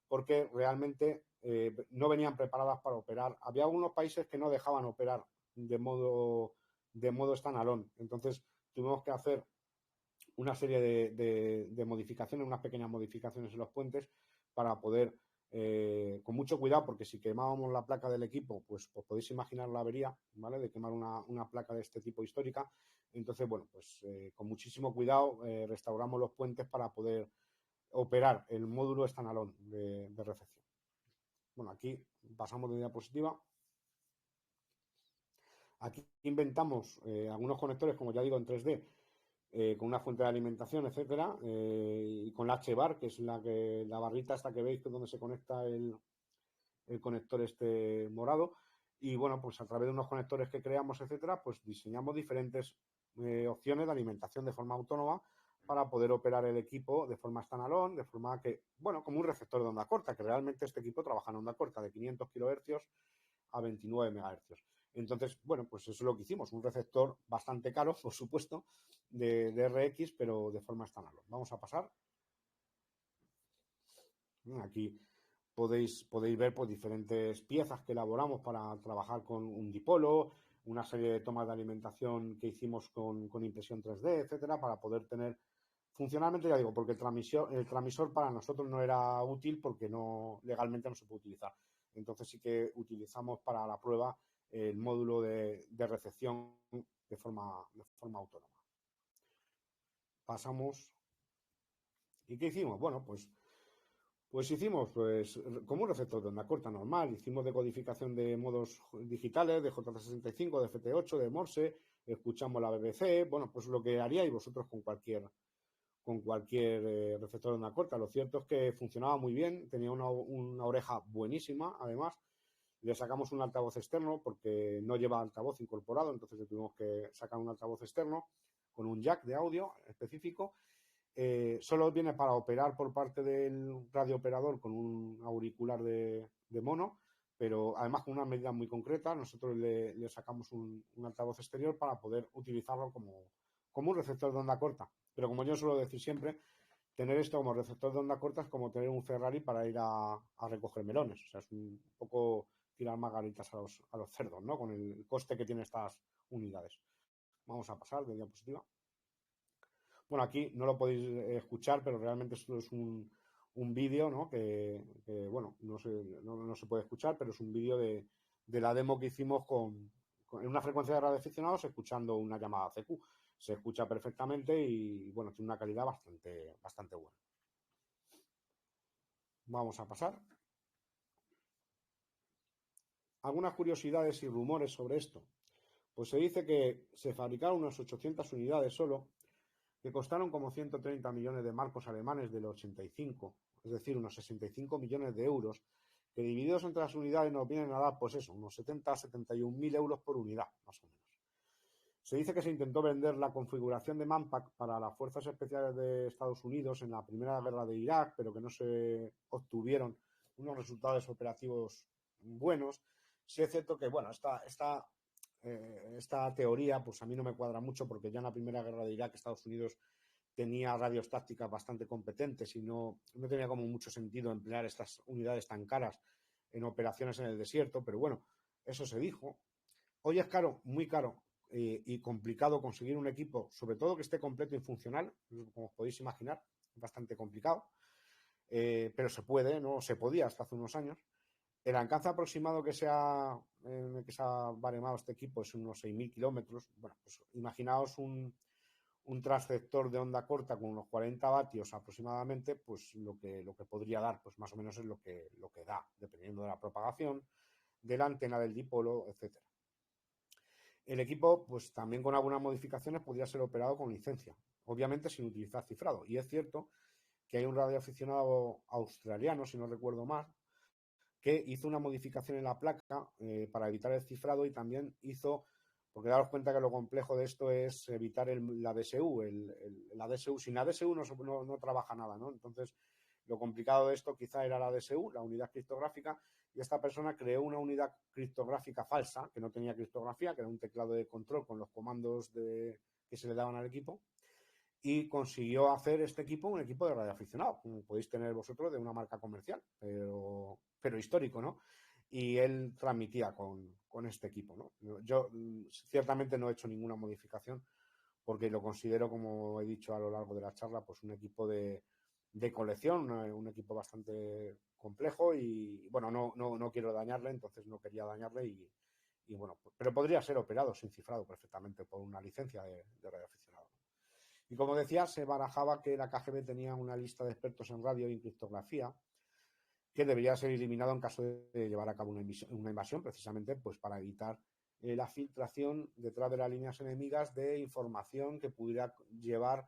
porque realmente no venían preparadas para operar. Había algunos países que no dejaban operar de modo standalone. Entonces tuvimos que hacer una serie de modificaciones, unas pequeñas modificaciones en los puentes para poder, con mucho cuidado, porque si quemábamos la placa del equipo, pues podéis imaginar la avería, ¿vale? De quemar una placa de este tipo histórica. Entonces, bueno, pues con muchísimo cuidado restauramos los puentes para poder operar el módulo standalone de recepción. Bueno, aquí pasamos de diapositiva. Aquí inventamos algunos conectores, como ya digo, en 3D, con una fuente de alimentación, etcétera, y con la H-bar, que es la barrita esta que veis, que es donde se conecta el conector este morado. Y bueno, pues a través de unos conectores que creamos, etcétera, pues diseñamos diferentes opciones de alimentación de forma autónoma para poder operar el equipo de forma standalone, de forma que, bueno, como un receptor de onda corta, que realmente este equipo trabaja en onda corta de 500 kHz a 29 MHz. Entonces, bueno, pues eso es lo que hicimos, un receptor bastante caro, por supuesto, de RX, pero de forma standalone. Vamos a pasar. Aquí podéis ver pues, diferentes piezas que elaboramos para trabajar con un dipolo, una serie de tomas de alimentación que hicimos con impresión 3D, etcétera, para poder tener funcionalmente, ya digo, porque el transmisor para nosotros no era útil porque legalmente no se puede utilizar. Entonces sí que utilizamos para la prueba el módulo de recepción de forma autónoma. Pasamos. ¿Y qué hicimos? Bueno, pues hicimos como un receptor de onda corta normal. Hicimos decodificación de modos digitales, de J65, de FT8, de Morse. Escuchamos la BBC. Bueno, pues lo que haríais vosotros con cualquier receptor de onda corta. Lo cierto es que funcionaba muy bien. Tenía una oreja buenísima, además. Le sacamos un altavoz externo porque no lleva altavoz incorporado. Entonces le tuvimos que sacar un altavoz externo con un jack de audio específico. Solo viene para operar por parte del radiooperador con un auricular de mono, pero además con una medida muy concreta. Nosotros le sacamos un altavoz exterior para poder utilizarlo como un receptor de onda corta. Pero como yo suelo decir siempre, tener esto como receptor de onda corta es como tener un Ferrari para ir a recoger melones. O sea, es un poco tirar margaritas a los cerdos, ¿no? Con el coste que tienen estas unidades. Vamos a pasar de diapositiva. Bueno, aquí no lo podéis escuchar, pero realmente esto es un vídeo, ¿no? Que bueno, no se puede escuchar, pero es un vídeo de la demo que hicimos en una frecuencia de radioaficionados escuchando una llamada CQ. Se escucha perfectamente y, bueno, tiene una calidad bastante buena. Vamos a pasar. Algunas curiosidades y rumores sobre esto. Pues se dice que se fabricaron unas 800 unidades solo, que costaron como 130 millones de marcos alemanes del 85, es decir, unos 65 millones de euros, que divididos entre las unidades nos vienen a dar, pues eso, unos 71.000 euros por unidad, más o menos. Se dice que se intentó vender la configuración de Manpack para las Fuerzas Especiales de Estados Unidos en la Primera Guerra de Irak, pero que no se obtuvieron unos resultados operativos buenos. Sí es cierto que, bueno, esta teoría, pues a mí no me cuadra mucho porque ya en la Primera Guerra de Irak Estados Unidos tenía radios tácticas bastante competentes y no tenía como mucho sentido emplear estas unidades tan caras en operaciones en el desierto, pero bueno, eso se dijo. Hoy es caro, muy caro y complicado conseguir un equipo, sobre todo que esté completo y funcional, como os podéis imaginar, es bastante complicado, pero se puede, no se podía hasta hace unos años. El alcance aproximado que se ha baremado este equipo es unos 6.000 kilómetros. Bueno, pues imaginaos un transceptor de onda corta con unos 40 vatios aproximadamente, pues lo que podría dar, pues más o menos es lo que da, dependiendo de la propagación, de la antena del dipolo, etcétera. El equipo, pues también con algunas modificaciones, podría ser operado con licencia, obviamente sin utilizar cifrado. Y es cierto que hay un radioaficionado australiano, si no recuerdo mal, que hizo una modificación en la placa para evitar el cifrado y también hizo, porque daros cuenta que lo complejo de esto es evitar la DSU. La DSU, sin la DSU no trabaja nada, ¿no? Entonces, lo complicado de esto quizá era la DSU, la unidad criptográfica, y esta persona creó una unidad criptográfica falsa, que no tenía criptografía, que era un teclado de control con los comandos que se le daban al equipo, y consiguió hacer este equipo un equipo de radioaficionado, como podéis tener vosotros de una marca comercial, pero histórico, ¿no? Y él transmitía con este equipo, ¿no? Yo ciertamente no he hecho ninguna modificación porque lo considero, como he dicho a lo largo de la charla, pues un equipo de colección, un equipo bastante complejo y, bueno, no quiero dañarle, entonces no quería dañarle y bueno, pero podría ser operado sin cifrado perfectamente por una licencia de radioaficionado. Y como decía, se barajaba que la KGB tenía una lista de expertos en radio y criptografía que debería ser eliminado en caso de llevar a cabo una invasión, precisamente pues para evitar la filtración detrás de las líneas enemigas de información que pudiera llevar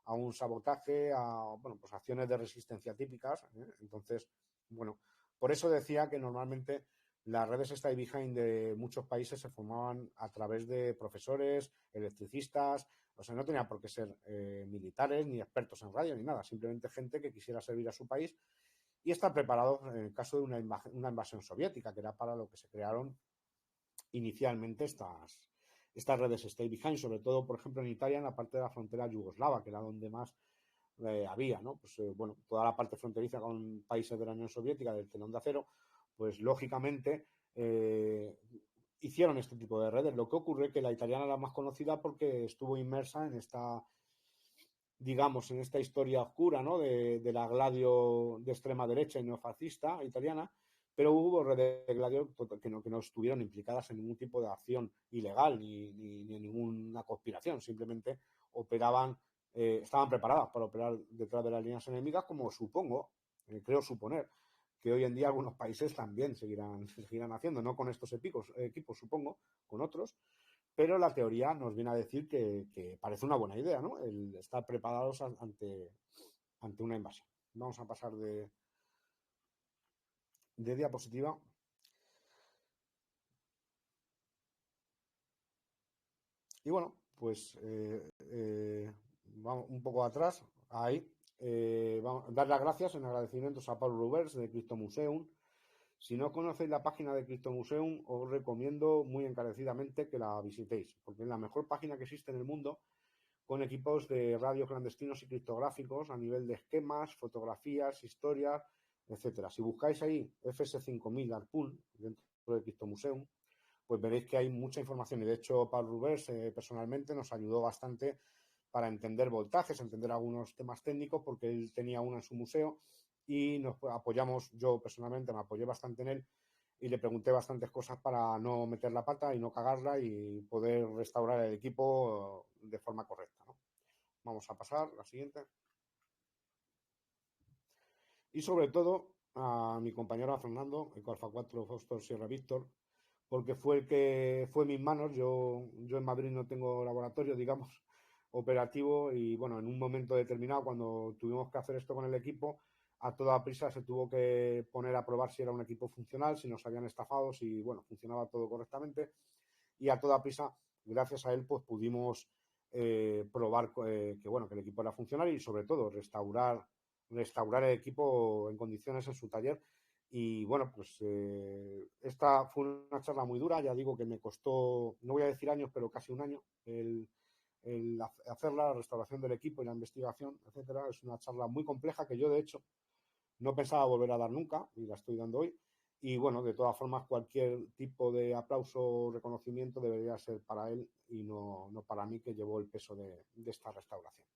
a un sabotaje, a pues acciones de resistencia típicas. Entonces, bueno, por eso decía que normalmente las redes Stay Behind de muchos países se formaban a través de profesores, electricistas, o sea, no tenía por qué ser militares, ni expertos en radio, ni nada, simplemente gente que quisiera servir a su país y estar preparados en el caso de una invasión soviética, que era para lo que se crearon inicialmente estas redes Stay Behind, sobre todo, por ejemplo, en Italia, en la parte de la frontera yugoslava, que era donde más había, ¿no? Pues bueno, toda la parte fronteriza con países de la Unión Soviética, del telón de acero, pues lógicamente hicieron este tipo de redes. Lo que ocurre es que la italiana era más conocida porque estuvo inmersa en esta, digamos, en esta historia oscura, ¿no? de la Gladio de extrema derecha y neofascista italiana, pero hubo redes de Gladio que no estuvieron implicadas en ningún tipo de acción ilegal ni en ninguna conspiración, simplemente operaban, estaban preparadas para operar detrás de las líneas enemigas, como supongo, creo suponer, que hoy en día algunos países también seguirán haciendo, no con estos equipos, supongo, con otros, pero la teoría nos viene a decir que parece una buena idea, ¿no? El estar preparados ante una invasión. Vamos a pasar de diapositiva. Y bueno, pues vamos un poco atrás, ahí. Vamos a dar las gracias en agradecimientos a Paul Rubers de Crypto Museum. Si no conocéis la página de Crypto Museum, os recomiendo muy encarecidamente que la visitéis, porque es la mejor página que existe en el mundo con equipos de radio clandestinos y criptográficos a nivel de esquemas, fotografías, historias, etcétera. Si buscáis ahí FS5000 Harpoon dentro de Crypto Museum, pues veréis que hay mucha información y de hecho Paul Rubers personalmente nos ayudó bastante para entender voltajes, entender algunos temas técnicos porque él tenía uno en su museo y nos apoyamos, yo personalmente me apoyé bastante en él y le pregunté bastantes cosas para no meter la pata y no cagarla y poder restaurar el equipo de forma correcta, ¿no? Vamos a pasar a la siguiente. Y sobre todo a mi compañero Fernando, Eco Alfa 4 Foster Sierra Víctor, porque fue el que fue en mis manos. Yo en Madrid no tengo laboratorio, digamos, operativo y bueno, en un momento determinado cuando tuvimos que hacer esto con el equipo, a toda prisa se tuvo que poner a probar si era un equipo funcional, si nos habían estafado, si bueno, funcionaba todo correctamente y a toda prisa, gracias a él, pues pudimos probar que bueno, que el equipo era funcional y sobre todo restaurar el equipo en condiciones en su taller. Y bueno, pues esta fue una charla muy dura, ya digo que me costó, no voy a decir años, pero casi un año el hacer la restauración del equipo y la investigación, etcétera. Es una charla muy compleja que yo, de hecho, no pensaba volver a dar nunca y la estoy dando hoy. Y bueno, de todas formas, cualquier tipo de aplauso o reconocimiento debería ser para él y no para mí, que llevó el peso de esta restauración.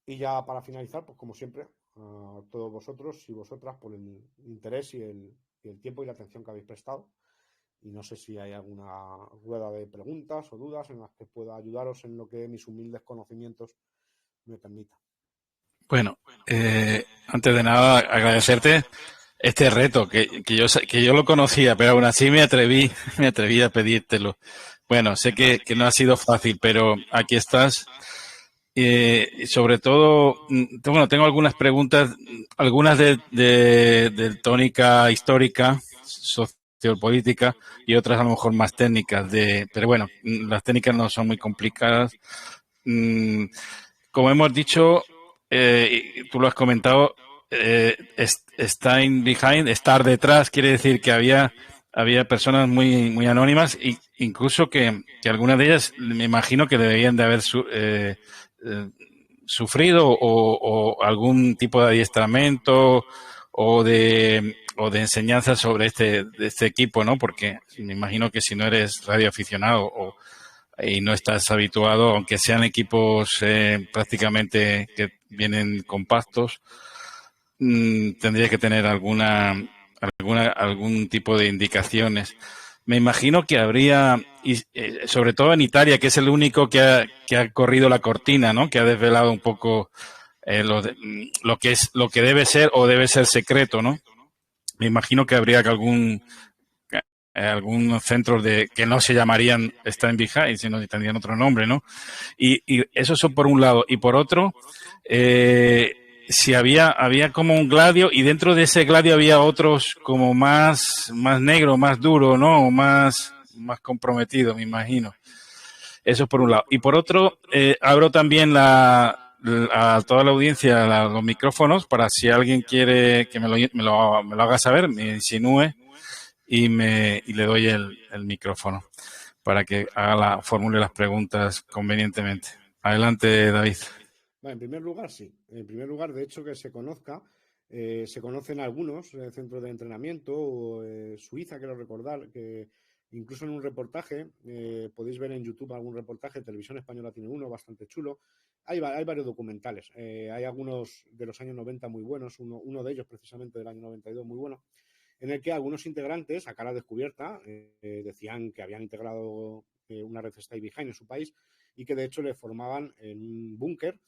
Y ya para finalizar, pues como siempre, a todos vosotros y vosotras por el interés y el tiempo y la atención que habéis prestado. Y no sé si hay alguna rueda de preguntas o dudas en las que pueda ayudaros en lo que mis humildes conocimientos me permitan. Bueno, antes de nada, agradecerte este reto, que yo lo conocía, pero aún así me atreví a pedírtelo. Bueno, sé que no ha sido fácil, pero aquí estás. Sobre todo, bueno, tengo algunas preguntas, algunas de tónica histórica, sociopolítica, y otras a lo mejor más técnicas, pero bueno, las técnicas no son muy complicadas. Como hemos dicho, tú lo has comentado, Stein behind, estar detrás, quiere decir que había personas muy anónimas, e incluso que algunas de ellas me imagino que deberían de haber sufrido o algún tipo de adiestramiento o de enseñanza sobre de este equipo, ¿no? Porque me imagino que si no eres radioaficionado y no estás habituado, aunque sean equipos prácticamente que vienen compactos, tendría que tener algún tipo de indicaciones. Me imagino que habría, y sobre todo en Italia, que es el único que ha corrido la cortina, ¿no? Que ha desvelado un poco lo que debe ser o debe ser secreto, ¿no? Me imagino que habría algunos centros que no se llamarían Stand Behind, sino que tendrían otro nombre, ¿no? Y eso es por un lado. Y por otro, si había como un gladio, y dentro de ese gladio había otros como más negro, más duro, ¿no? O más comprometido, me imagino. Eso es por un lado. Y por otro, abro también a toda la audiencia los micrófonos para si alguien quiere que me lo haga saber, me insinúe y le doy el micrófono para que formule las preguntas convenientemente. Adelante, David. Bueno, en primer lugar, sí. En primer lugar, de hecho, que se conozca, se conocen algunos centros de entrenamiento. Suiza, quiero recordar, que incluso en un reportaje, podéis ver en YouTube algún reportaje, Televisión Española tiene uno bastante chulo. Hay varios documentales. Hay algunos de los años 90 muy buenos, uno de ellos precisamente del año 92 muy bueno, en el que algunos integrantes, a cara descubierta, decían que habían integrado una red Stay Behind en su país y que de hecho le formaban en un búnker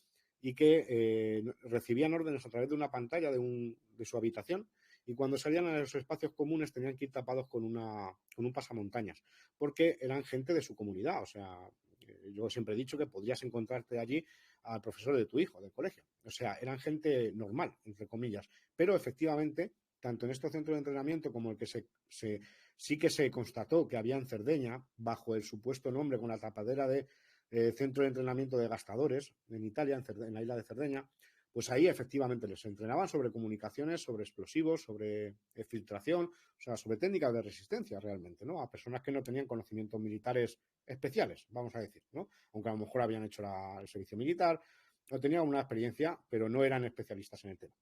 y que recibían órdenes a través de una pantalla de su habitación, y cuando salían a los espacios comunes tenían que ir tapados con un pasamontañas, porque eran gente de su comunidad. O sea, yo siempre he dicho que podrías encontrarte allí al profesor de tu hijo del colegio. O sea, eran gente normal, entre comillas, pero efectivamente tanto en este centro de entrenamiento como el que sí que se constató que había en Cerdeña, bajo el supuesto nombre con la tapadera de centro de entrenamiento de gastadores en Italia, en la isla de Cerdeña, pues ahí efectivamente les entrenaban sobre comunicaciones, sobre explosivos, sobre filtración, o sea, sobre técnicas de resistencia realmente, ¿no? A personas que no tenían conocimientos militares especiales, vamos a decir, ¿no? Aunque a lo mejor habían hecho el servicio militar o tenían una experiencia, pero no eran especialistas en el tema.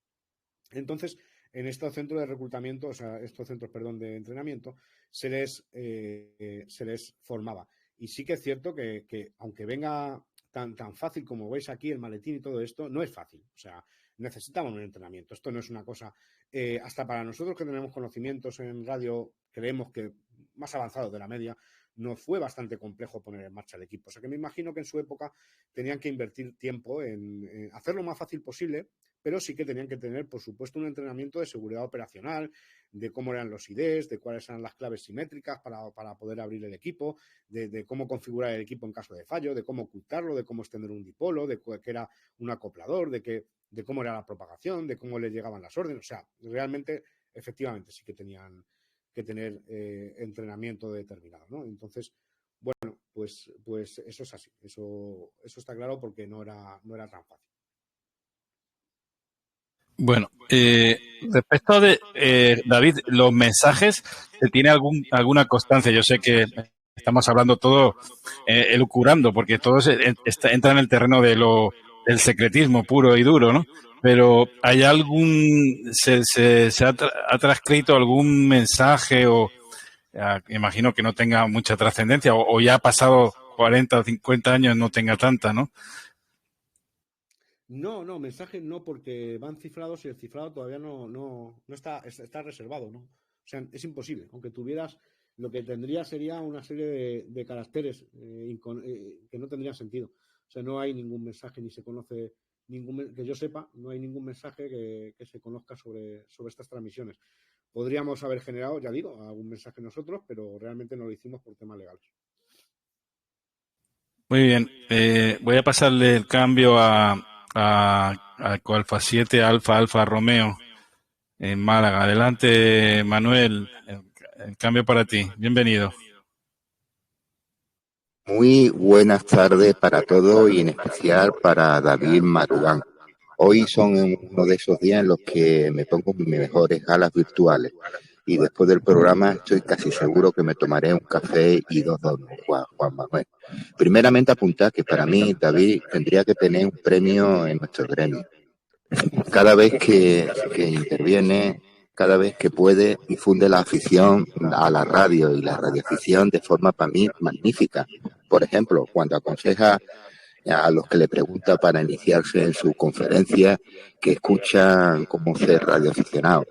Entonces, en estos centros de reclutamiento, o sea, estos centros, perdón, de entrenamiento, se les formaba. Y sí que es cierto que aunque venga tan fácil como veis aquí, el maletín y todo esto, no es fácil. O sea, necesitamos un entrenamiento. Esto no es una cosa, hasta para nosotros que tenemos conocimientos en radio, creemos que más avanzados de la media, nos fue bastante complejo poner en marcha el equipo. O sea, que me imagino que en su época tenían que invertir tiempo en hacerlo lo más fácil posible, pero sí que tenían que tener, por supuesto, un entrenamiento de seguridad operacional, de cómo eran los IDs, de cuáles eran las claves simétricas para poder abrir el equipo, de cómo configurar el equipo en caso de fallo, de cómo ocultarlo, de cómo extender un dipolo, de qué era un acoplador, de cómo era la propagación, de cómo les llegaban las órdenes. O sea, realmente, efectivamente, sí que tenían que tener entrenamiento determinado, ¿no? Entonces, bueno, pues eso es así. Eso está claro, porque no era tan fácil. Bueno, respecto de David, los mensajes, ¿tiene alguna constancia? Yo sé que estamos hablando todo elucubrando, porque todo entra en el terreno del secretismo puro y duro, ¿no? Pero ¿hay se ha transcrito algún mensaje o imagino que no tenga mucha trascendencia o ya ha pasado 40 o 50 años no tenga tanta, ¿no? No, mensajes no, porque van cifrados y el cifrado todavía no está reservado, ¿no? O sea, es imposible. Aunque tuvieras, lo que tendría sería una serie de caracteres que no tendrían sentido. O sea, no hay ningún mensaje, ni se conoce que yo sepa, no hay ningún mensaje que se conozca sobre estas transmisiones. Podríamos haber generado, ya digo, algún mensaje nosotros, pero realmente no lo hicimos por temas legales. Muy bien. Voy a pasarle el cambio a Alfa 7, Alfa Romeo en Málaga. Adelante, Manuel. El cambio para ti. Bienvenido. Muy buenas tardes para todos y en especial para David Marugán. Hoy son uno de esos días en los que me pongo mis mejores alas virtuales y después del programa estoy casi seguro que me tomaré un café y dos donuts, Juan Manuel. Primeramente apuntar que para mí David tendría que tener un premio en nuestro gremio. Cada vez que interviene, cada vez que puede, difunde la afición a la radio y la radioafición de forma para mí magnífica. Por ejemplo, cuando aconseja a los que le pregunta para iniciarse en su conferencia que escuchan cómo ser radioaficionado.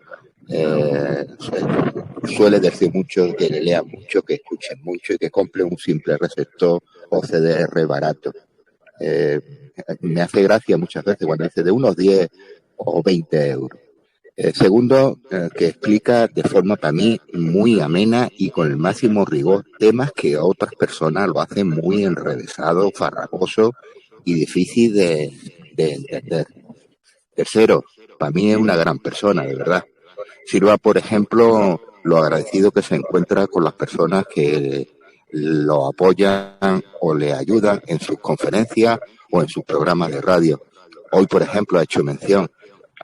Suele decir mucho que le lean mucho, que escuchen mucho y que compren un simple receptor o CDR barato. Me hace gracia muchas veces cuando dice de unos 10 o 20 euros. Segundo, que explica de forma para mí muy amena y con el máximo rigor temas que otras personas lo hacen muy enrevesado, farragoso y difícil de entender. Tercero, para mí es una gran persona, de verdad. Sirva, por ejemplo, lo agradecido que se encuentra con las personas que lo apoyan o le ayudan en sus conferencias o en sus programas de radio. Hoy, por ejemplo, ha hecho mención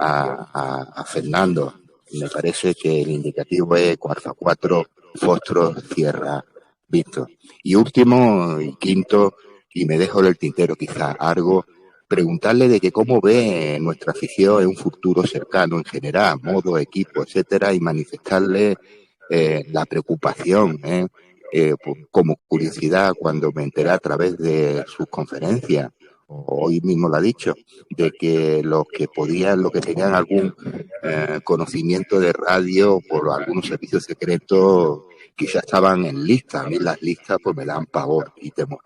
a Fernando. Me parece que el indicativo es Alfa 4, Fostro, Sierra, Víctor. Y último y quinto, y me dejo en el tintero quizá algo, preguntarle de que cómo ve nuestra afición en un futuro cercano en general, modo, equipo, etcétera, y manifestarle la preocupación, como curiosidad cuando me enteré a través de sus conferencias, hoy mismo lo ha dicho, de que los que podían, los que tenían algún conocimiento de radio por algunos servicios secretos, quizás estaban en lista. A mí las listas pues me dan pavor y temor.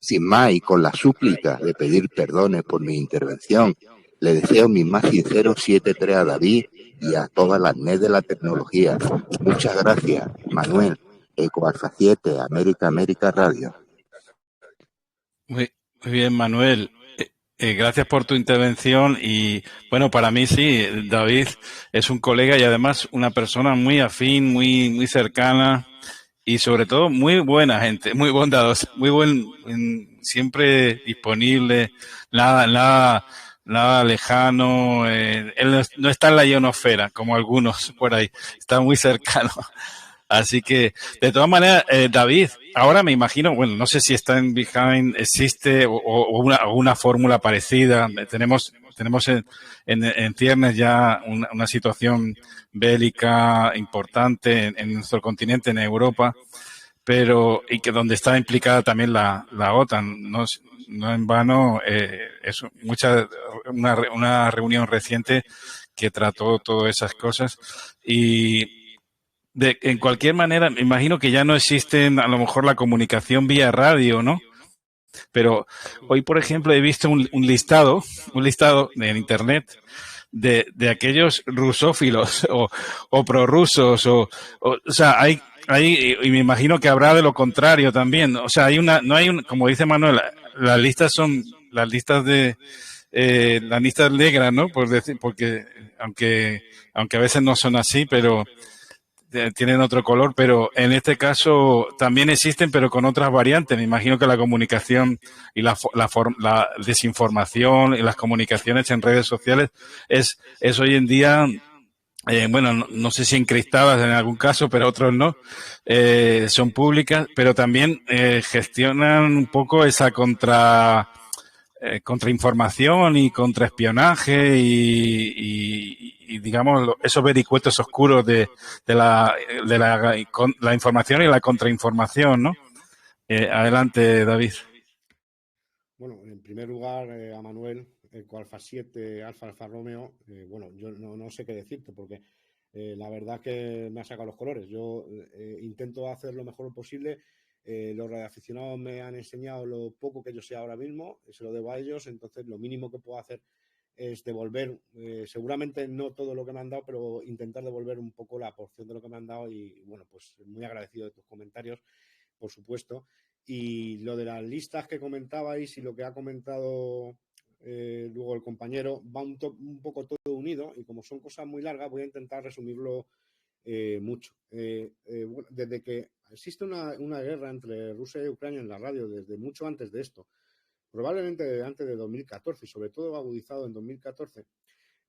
Sin más, y con la súplica de pedir perdones por mi intervención, le deseo mi más sincero 7-3 a David y a todas las NED de la tecnología. Muchas gracias, Manuel. Eco Alfa 7, América Radio. Muy bien, Manuel. Gracias por tu intervención y, bueno, para mí sí, David es un colega y además una persona muy afín, muy cercana y sobre todo muy buena gente, muy bondadosa, siempre disponible, nada lejano. Él no está en la ionosfera como algunos por ahí, está muy cercano. Así que, de todas maneras, David, ahora me imagino, bueno, no sé si está en Behind, existe o una fórmula parecida. Tenemos en ciernes ya una situación bélica importante en nuestro continente, en Europa, pero y que donde está implicada también la OTAN. No en vano, es una reunión reciente que trató todas esas cosas y en cualquier manera, me imagino que ya no existen a lo mejor la comunicación vía radio, ¿no? Pero hoy, por ejemplo, he visto un listado en internet de aquellos rusófilos o prorrusos o sea, hay y me imagino que habrá de lo contrario también. O sea, como dice Manuel, las listas son las listas las listas negras, ¿no? Por decir, porque aunque a veces no son así, pero tienen otro color, pero en este caso también existen, pero con otras variantes. Me imagino que la comunicación y la desinformación y las comunicaciones en redes sociales es hoy en día bueno, no sé si encriptadas en algún caso, pero otros no, son públicas, pero también gestionan un poco esa contrainformación y contraespionaje y digamos, esos vericuetos oscuros de la información y la contrainformación, ¿no? Adelante, David. Bueno, en primer lugar, a Manuel, Eco Alfa 7, Alfa Romeo, bueno, yo no sé qué decirte porque la verdad que me ha sacado los colores. Yo intento hacer lo mejor posible. Los radioaficionados me han enseñado lo poco que yo sé ahora mismo, se lo debo a ellos, entonces lo mínimo que puedo hacer es devolver, seguramente no todo lo que me han dado, pero intentar devolver un poco la porción de lo que me han dado y bueno, pues muy agradecido de tus comentarios, por supuesto. Y lo de las listas que comentabais y lo que ha comentado luego el compañero va un poco todo unido y como son cosas muy largas voy a intentar resumirlo mucho. Bueno, desde que existe una guerra entre Rusia y Ucrania en la radio, desde mucho antes de esto, probablemente antes de 2014 y sobre todo agudizado en 2014,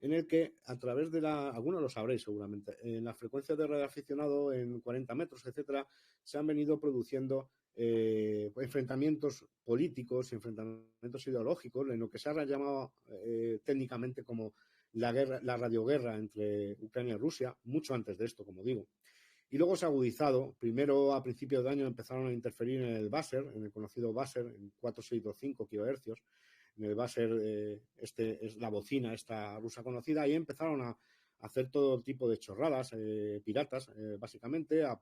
en el que a través de algunos lo sabréis seguramente, en las frecuencias de radioaficionado en 40 metros, etcétera, se han venido produciendo enfrentamientos políticos, enfrentamientos ideológicos, en lo que se ha llamado técnicamente como la radioguerra entre Ucrania y Rusia, mucho antes de esto, como digo. Y luego se ha agudizado. Primero, a principios de año, empezaron a interferir en el buzzer, en el conocido buzzer, en 4625 kHz. En el buzzer, es la bocina, esta rusa conocida, y empezaron a hacer todo tipo de chorradas piratas, básicamente, a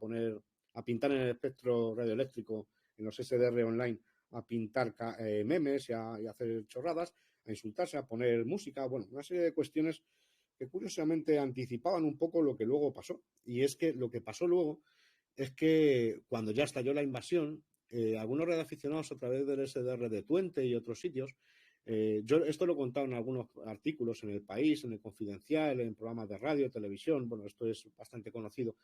pintar en el espectro radioeléctrico, en los SDR online, a pintar memes y a hacer chorradas, a insultarse, a poner música, bueno, una serie de cuestiones que curiosamente anticipaban un poco lo que luego pasó. Y es que lo que pasó luego es que cuando ya estalló la invasión, algunos radioaficionados a través del SDR de Twente y otros sitios, yo esto lo he contado en algunos artículos en El País, en El Confidencial, en programas de radio, televisión, bueno, esto es bastante conocido.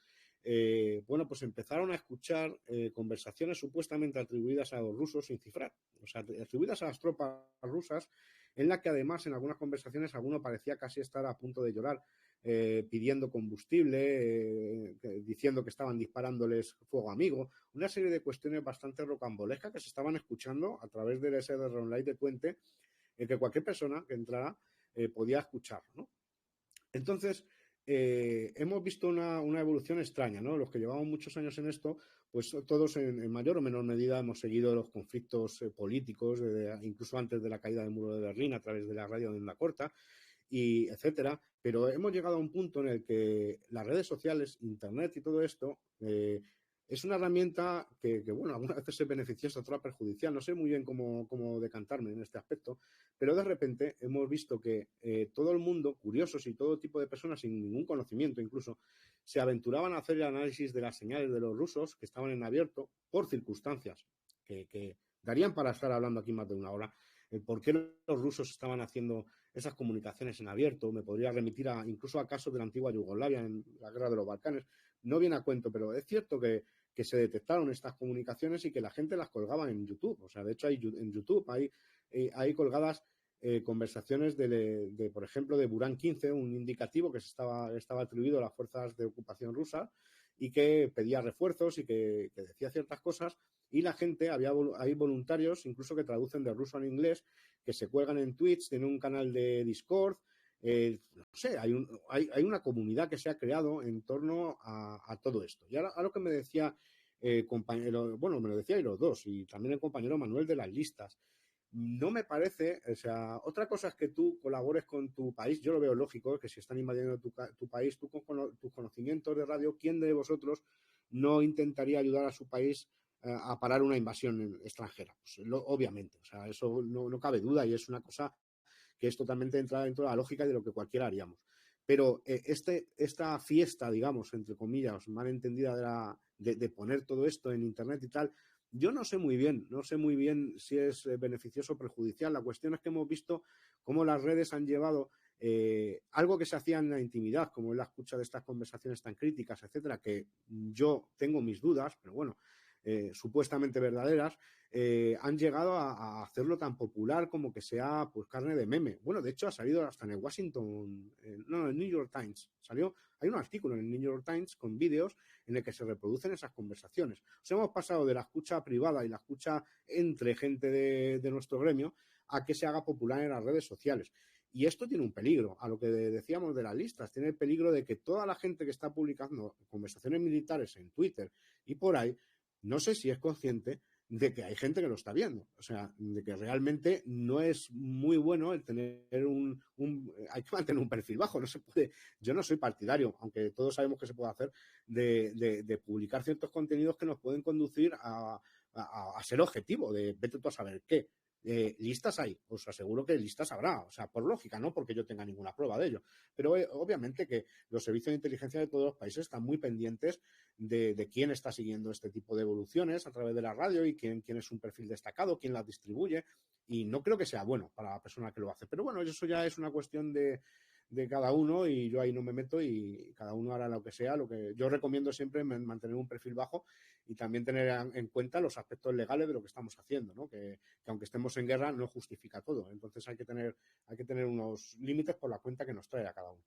Bueno, pues empezaron a escuchar conversaciones supuestamente atribuidas a los rusos sin cifrar, o sea, atribuidas a las tropas rusas, en la que además en algunas conversaciones alguno parecía casi estar a punto de llorar, pidiendo combustible, diciendo que estaban disparándoles fuego amigo, una serie de cuestiones bastante rocambolescas que se estaban escuchando a través del SDR Online de Twente, que cualquier persona que entrara podía escuchar, ¿no? Entonces, hemos visto una evolución extraña, ¿no? Los que llevamos muchos años en esto, pues todos en mayor o menor medida hemos seguido los conflictos políticos, incluso antes de la caída del muro de Berlín, a través de la radio de onda corta, y etcétera. Pero hemos llegado a un punto en el que las redes sociales, Internet y todo esto es una herramienta que, bueno, algunas veces es beneficiosa, otra perjudicial. No sé muy bien cómo decantarme en este aspecto, pero de repente hemos visto que todo el mundo, curiosos y todo tipo de personas sin ningún conocimiento incluso, se aventuraban a hacer el análisis de las señales de los rusos que estaban en abierto por circunstancias que darían para estar hablando aquí más de una hora. ¿Por qué los rusos estaban haciendo esas comunicaciones en abierto? Me podría remitir incluso a casos de la antigua Yugoslavia en la guerra de los Balcanes. No viene a cuento, pero es cierto que se detectaron estas comunicaciones y que la gente las colgaba en YouTube. O sea, de hecho, en YouTube hay colgadas conversaciones por ejemplo, de Buran 15, un indicativo que estaba atribuido a las fuerzas de ocupación rusas y que pedía refuerzos y que decía ciertas cosas, y la gente, hay voluntarios incluso que traducen de ruso al inglés, que se cuelgan en Twitch, tienen un canal de Discord, no sé, hay una comunidad que se ha creado en torno a todo esto. Y ahora a lo que me decía compañero, bueno, me lo decíais los dos, y también el compañero Manuel de las listas. No me parece, o sea, otra cosa es que tú colabores con tu país, yo lo veo lógico, que si están invadiendo tu país, tú con tus conocimientos de radio, ¿quién de vosotros no intentaría ayudar a su país a parar una invasión extranjera? Pues, obviamente, o sea, eso no cabe duda y es una cosa que es totalmente entrada dentro de la lógica de lo que cualquiera haríamos. Pero esta fiesta, digamos, entre comillas, mal entendida de poner todo esto en Internet y tal, yo no sé muy bien si es beneficioso o perjudicial. La cuestión es que hemos visto cómo las redes han llevado algo que se hacía en la intimidad, como es la escucha de estas conversaciones tan críticas, etcétera, que yo tengo mis dudas, pero bueno, supuestamente verdaderas, han llegado a hacerlo tan popular como que sea pues carne de meme. Bueno, de hecho ha salido hasta en el en el New York Times. Hay un artículo en el New York Times con vídeos en el que se reproducen esas conversaciones. O sea, hemos pasado de la escucha privada y la escucha entre gente de nuestro gremio a que se haga popular en las redes sociales. Y esto tiene un peligro, a lo que decíamos de las listas, tiene el peligro de que toda la gente que está publicando conversaciones militares en Twitter y por ahí, no sé si es consciente de que hay gente que lo está viendo. O sea, de que realmente no es muy bueno el tener hay que mantener un perfil bajo. No se puede. Yo no soy partidario, aunque todos sabemos que se puede hacer, de publicar ciertos contenidos que nos pueden conducir a ser objetivo, de vete tú a saber qué. Listas hay, os aseguro que listas habrá, o sea, por lógica, no porque yo tenga ninguna prueba de ello, pero obviamente que los servicios de inteligencia de todos los países están muy pendientes de quién está siguiendo este tipo de evoluciones a través de la radio y quién es un perfil destacado, quién las distribuye, y no creo que sea bueno para la persona que lo hace, pero bueno, eso ya es una cuestión de cada uno y yo ahí no me meto y cada uno hará lo que sea. Lo que yo recomiendo siempre es mantener un perfil bajo y también tener en cuenta los aspectos legales de lo que estamos haciendo, ¿no? Que aunque estemos en guerra no justifica todo. Entonces hay que tener unos límites por la cuenta que nos trae a cada uno.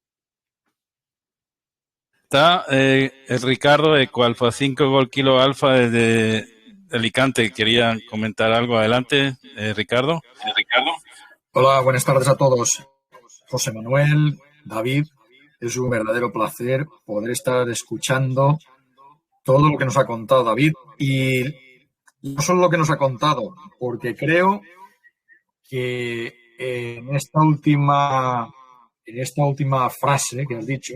Está el Ricardo de Coalfa 5 Gol Kilo Alfa desde Alicante. Quería comentar algo. Adelante, Ricardo. Hola, buenas tardes a todos. José Manuel, David, es un verdadero placer poder estar escuchando todo lo que nos ha contado David y no solo lo que nos ha contado, porque creo que en esta última frase que has dicho,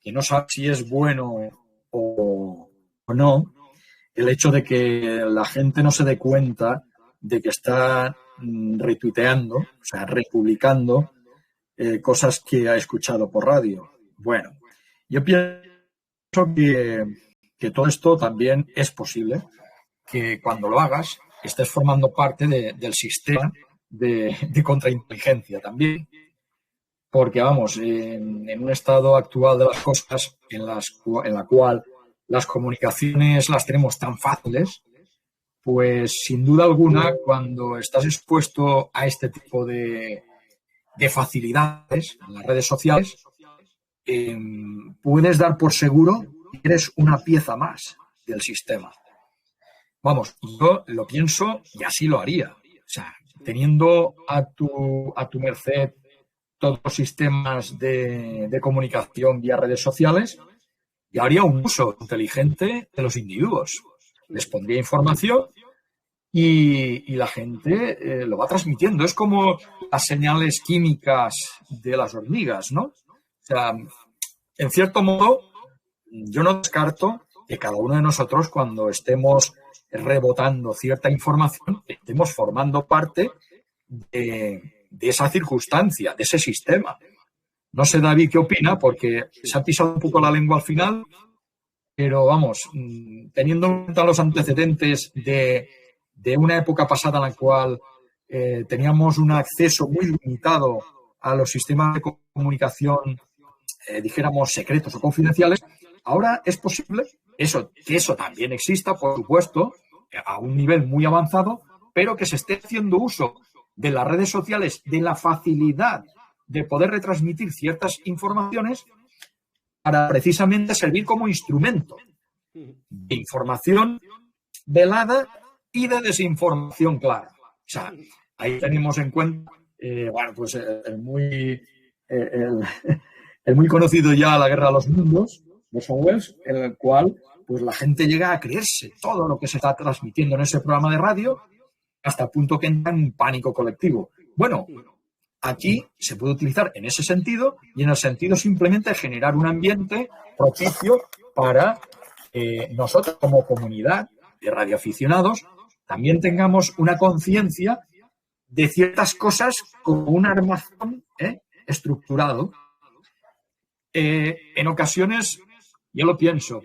que no sabes si es bueno o no, el hecho de que la gente no se dé cuenta de que está retuiteando, o sea, republicando cosas que ha escuchado por radio. Bueno, yo pienso que todo esto también es posible, que cuando lo hagas estés formando parte del sistema de contrainteligencia también, porque vamos, en un estado actual de las cosas en la cual las comunicaciones las tenemos tan fáciles, pues sin duda alguna cuando estás expuesto a este tipo de facilidades en las redes sociales, puedes dar por seguro que eres una pieza más del sistema. Vamos, yo lo pienso y así lo haría. O sea, teniendo a tu merced todos los sistemas de comunicación vía redes sociales, yo haría un uso inteligente de los individuos. Les pondría información y la gente lo va transmitiendo. Es como las señales químicas de las hormigas, ¿no? O sea, en cierto modo, yo no descarto que cada uno de nosotros, cuando estemos rebotando cierta información, estemos formando parte de esa circunstancia, de ese sistema. No sé, David, qué opina, porque se ha pisado un poco la lengua al final, pero vamos, teniendo en cuenta los antecedentes de una época pasada en la cual teníamos un acceso muy limitado a los sistemas de comunicación, dijéramos, secretos o confidenciales, ahora es posible que eso también exista, por supuesto, a un nivel muy avanzado, pero que se esté haciendo uso de las redes sociales, de la facilidad de poder retransmitir ciertas informaciones para precisamente servir como instrumento de información velada y de desinformación clara. O sea, ahí tenemos en cuenta, bueno, pues el muy conocido ya La Guerra de los Mundos, de Orson Welles, en el cual pues la gente llega a creerse todo lo que se está transmitiendo en ese programa de radio hasta el punto que entra en un pánico colectivo. Bueno, aquí se puede utilizar en ese sentido y en el sentido simplemente de generar un ambiente propicio para nosotros como comunidad de radioaficionados también tengamos una conciencia de ciertas cosas como un armazón estructurado. En ocasiones yo lo pienso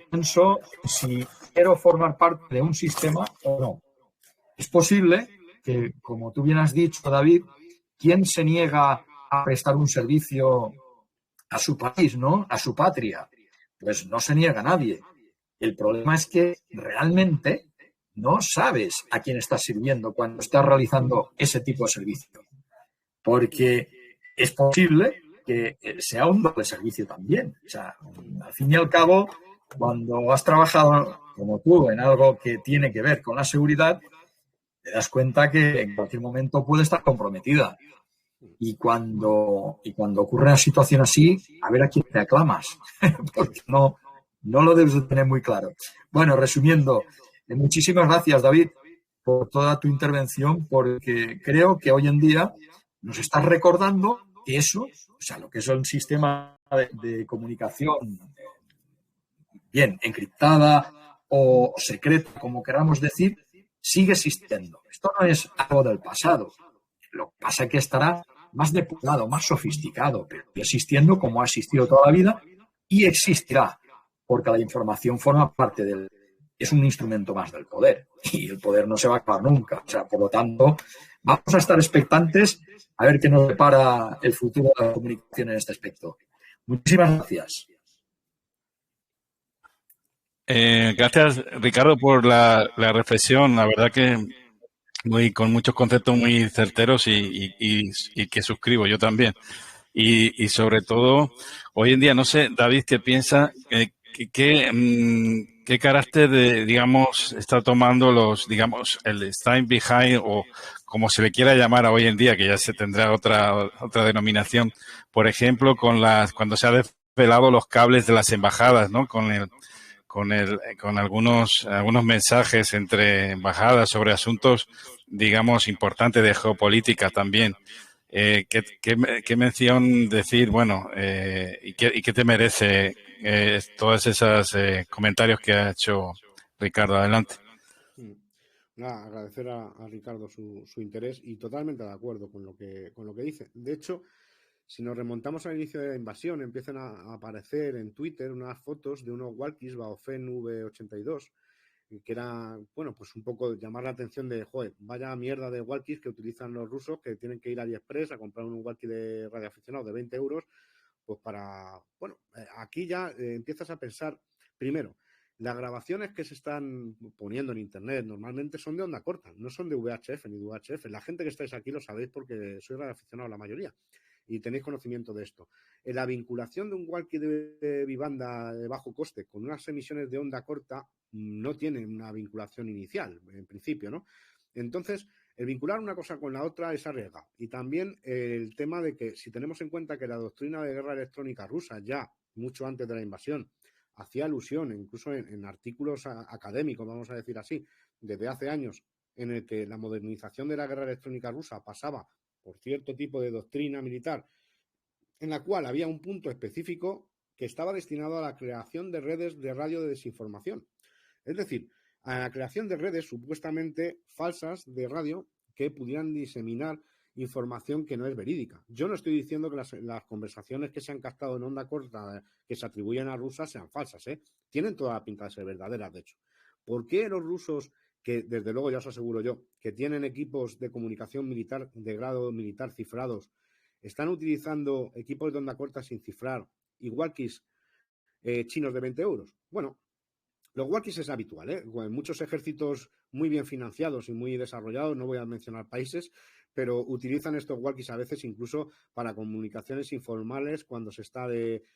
si quiero formar parte de un sistema o no. Es posible que, como tú bien has dicho, David, ¿quién se niega a prestar un servicio a su país, ¿no? A su patria? Pues no se niega a nadie. El problema es que realmente no sabes a quién estás sirviendo cuando estás realizando ese tipo de servicio. Porque es posible que sea un doble servicio también. O sea, al fin y al cabo, cuando has trabajado como tú en algo que tiene que ver con la seguridad, te das cuenta que en cualquier momento puede estar comprometida. Y cuando ocurre una situación así, a ver a quién te aclamas, porque no lo debes de tener muy claro. Bueno, resumiendo, muchísimas gracias, David, por toda tu intervención, porque creo que hoy en día nos estás recordando que eso, o sea, lo que es un sistema de comunicación bien encriptada o secreta, como queramos decir, sigue existiendo. Esto no es algo del pasado. Lo que pasa es que estará más depurado, más sofisticado, pero existiendo como ha existido toda la vida y existirá, porque la información forma parte del... Es un instrumento más del poder y el poder no se va a acabar nunca. O sea, por lo tanto, vamos a estar expectantes a ver qué nos depara el futuro de la comunicación en este aspecto. Muchísimas gracias. Gracias, Ricardo, por la reflexión. La verdad que con muchos conceptos muy certeros y que suscribo yo también. Y sobre todo, hoy en día, no sé, David, ¿qué piensa? ¿Qué carácter digamos, está tomando el Time Behind o como se le quiera llamar hoy en día, que ya se tendrá otra denominación? Por ejemplo, cuando se ha desvelado los cables de las embajadas, ¿no? Con algunos mensajes entre embajadas sobre asuntos, digamos, importantes de geopolítica también. ¿Qué mención decir? Bueno, ¿y qué te merece todos esos comentarios que ha hecho Ricardo? Adelante. Nada, agradecer a Ricardo su interés y totalmente de acuerdo con lo que dice. De hecho, si nos remontamos al inicio de la invasión, empiezan a aparecer en Twitter unas fotos de unos walkies Baofeng V82, que era, bueno, pues un poco llamar la atención de, joder, vaya mierda de walkies que utilizan los rusos, que tienen que ir a AliExpress a comprar un walkie de radioaficionado de 20 euros, pues para, bueno, aquí ya empiezas a pensar, primero, las grabaciones que se están poniendo en internet normalmente son de onda corta, no son de VHF ni de UHF. La gente que estáis aquí lo sabéis porque soy radioaficionado la mayoría y tenéis conocimiento de esto. La vinculación de un walkie de bibanda de bajo coste con unas emisiones de onda corta no tiene una vinculación inicial, en principio, ¿no? Entonces, el vincular una cosa con la otra es arriesgado. Y también el tema de que si tenemos en cuenta que la doctrina de guerra electrónica rusa ya mucho antes de la invasión hacía alusión, incluso en artículos académicos, vamos a decir así, desde hace años, en el que la modernización de la guerra electrónica rusa pasaba por cierto tipo de doctrina militar, en la cual había un punto específico que estaba destinado a la creación de redes de radio de desinformación. Es decir, a la creación de redes supuestamente falsas de radio que pudieran diseminar información que no es verídica. Yo no estoy diciendo que las conversaciones que se han captado en onda corta que se atribuyen a rusas sean falsas, ¿eh? Tienen toda la pinta de ser verdaderas, de hecho. ¿Por qué los rusos, que desde luego ya os aseguro yo, que tienen equipos de comunicación militar de grado militar cifrados, están utilizando equipos de onda corta sin cifrar y walkies chinos de 20 euros? Bueno, los walkies es habitual, ¿eh? En muchos ejércitos muy bien financiados y muy desarrollados, no voy a mencionar países, pero utilizan estos walkies a veces incluso para comunicaciones informales cuando se está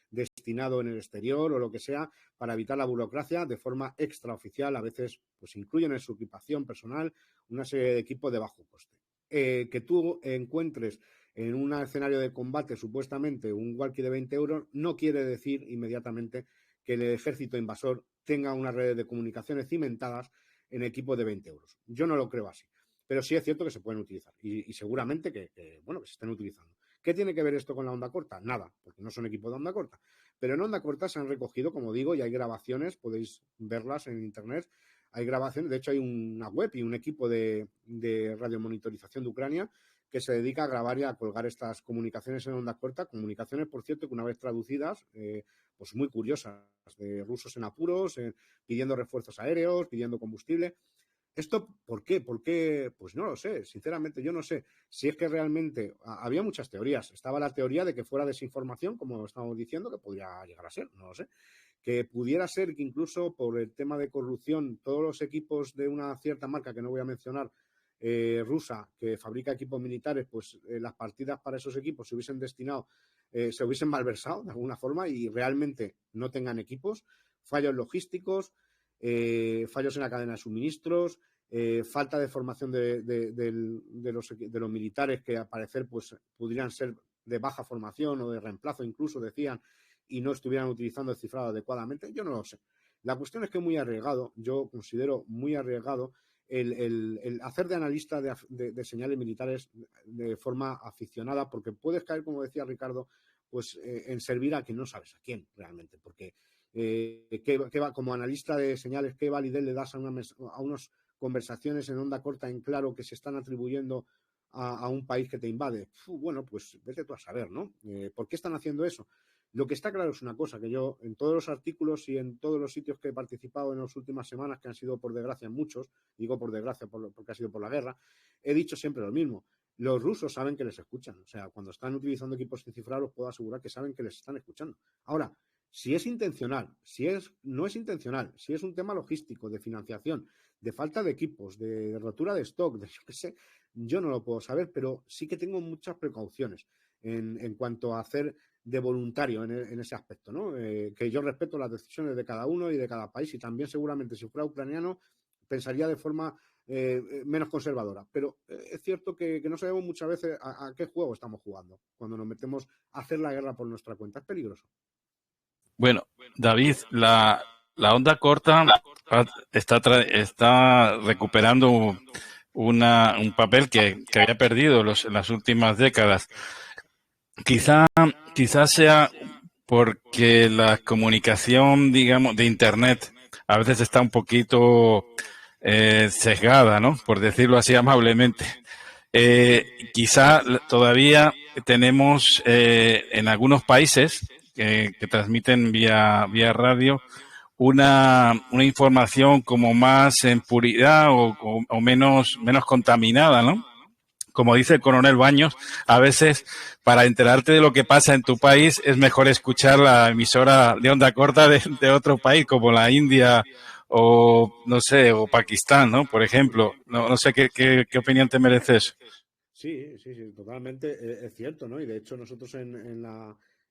destinado en el exterior o lo que sea, para evitar la burocracia de forma extraoficial. A veces pues incluyen en su equipación personal una serie de equipos de bajo coste. Que tú encuentres en un escenario de combate supuestamente un walkie de 20 euros no quiere decir inmediatamente que el ejército invasor tenga unas redes de comunicaciones cimentadas en equipos de 20 euros. Yo no lo creo así, pero sí es cierto que se pueden utilizar y seguramente que se estén utilizando. ¿Qué tiene que ver esto con la onda corta? Nada, porque no son equipos de onda corta. Pero en onda corta se han recogido, como digo, y hay grabaciones, podéis verlas en internet. Hay grabaciones, de hecho hay una web y un equipo de radiomonitorización de Ucrania que se dedica a grabar y a colgar estas comunicaciones en onda corta, comunicaciones, por cierto, que una vez traducidas, pues muy curiosas, de rusos en apuros, pidiendo refuerzos aéreos, pidiendo combustible. ¿Esto por qué? ¿Por qué? Pues no lo sé, sinceramente yo no sé. Si es que realmente había muchas teorías. Estaba la teoría de que fuera desinformación, como estamos diciendo, que podría llegar a ser, no lo sé. que pudiera ser que incluso por el tema de corrupción todos los equipos de una cierta marca, que no voy a mencionar, rusa, que fabrica equipos militares, pues las partidas para esos equipos se hubiesen destinado, se hubiesen malversado de alguna forma y realmente no tengan equipos, fallos logísticos, fallos en la cadena de suministros, falta de formación de los militares que al parecer pues pudieran ser de baja formación o de reemplazo incluso, decían, y no estuvieran utilizando el cifrado adecuadamente. Yo no lo sé. La cuestión es que es muy arriesgado, yo considero muy arriesgado el hacer de analista de señales militares de forma aficionada, porque puedes caer, como decía Ricardo, pues en servir a quien no sabes a quién realmente, porque como analista de señales, ¿qué validez le das a unas conversaciones en onda corta en claro que se están atribuyendo a un país que te invade? Bueno, pues vete tú a saber, ¿no? ¿Por qué están haciendo eso? Lo que está claro es una cosa, que yo en todos los artículos y en todos los sitios que he participado en las últimas semanas, que han sido por desgracia muchos, digo por desgracia porque ha sido por la guerra, he dicho siempre lo mismo. Los rusos saben que les escuchan. O sea, cuando están utilizando equipos sin cifrar, os puedo asegurar que saben que les están escuchando. Ahora, si es intencional, no es intencional, si es un tema logístico, de financiación, de falta de equipos, de rotura de stock, de yo qué sé, yo no lo puedo saber, pero sí que tengo muchas precauciones en cuanto a hacer de voluntario en ese aspecto, ¿no? Que yo respeto las decisiones de cada uno y de cada país, y también seguramente si fuera ucraniano pensaría de forma menos conservadora. Pero es cierto que no sabemos muchas veces a qué juego estamos jugando cuando nos metemos a hacer la guerra por nuestra cuenta. Es peligroso. Bueno, David, la onda corta está recuperando un papel que había perdido en las últimas décadas. Quizás sea porque la comunicación, digamos, de Internet a veces está un poquito sesgada, ¿no? Por decirlo así amablemente. Quizá todavía tenemos en algunos países que transmiten vía radio una información como más en puridad o menos contaminada, ¿no? Como dice el coronel Baños, a veces para enterarte de lo que pasa en tu país es mejor escuchar la emisora de onda corta de otro país, como la India o, no sé, o Pakistán, ¿no? Por ejemplo. No sé qué opinión te merece eso. Sí, totalmente, es cierto, ¿no? Y de hecho nosotros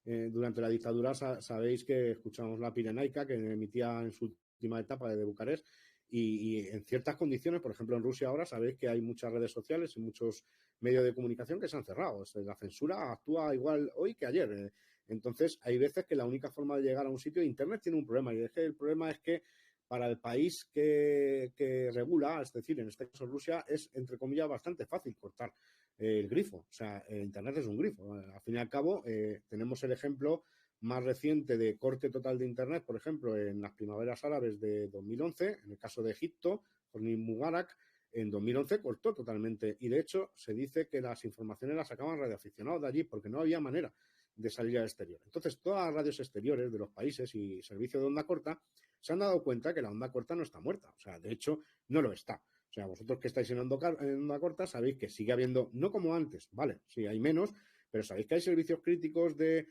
durante la dictadura sabéis que escuchamos la Pirenaica, que emitía en su última etapa de Bucarest, y en ciertas condiciones, por ejemplo en Rusia ahora, sabéis que hay muchas redes sociales y muchos medios de comunicación que se han cerrado. La censura actúa igual hoy que ayer. Entonces, hay veces que la única forma de llegar a un sitio de Internet tiene un problema, y es que el problema es que para el país que regula, es decir, en este caso Rusia, es, entre comillas, bastante fácil cortar el grifo. O sea, Internet es un grifo. Al fin y al cabo, tenemos el ejemplo más reciente de corte total de Internet, por ejemplo, en las primaveras árabes de 2011, en el caso de Egipto, Hosni Mubarak, en 2011 cortó totalmente. Y de hecho, se dice que las informaciones las sacaban radioaficionados de allí porque no había manera de salir al exterior. Entonces, todas las radios exteriores de los países y servicios de onda corta se han dado cuenta que la onda corta no está muerta. O sea, de hecho, no lo está. O sea, vosotros que estáis en onda corta sabéis que sigue habiendo, no como antes, ¿vale? Sí, hay menos, pero sabéis que hay servicios críticos de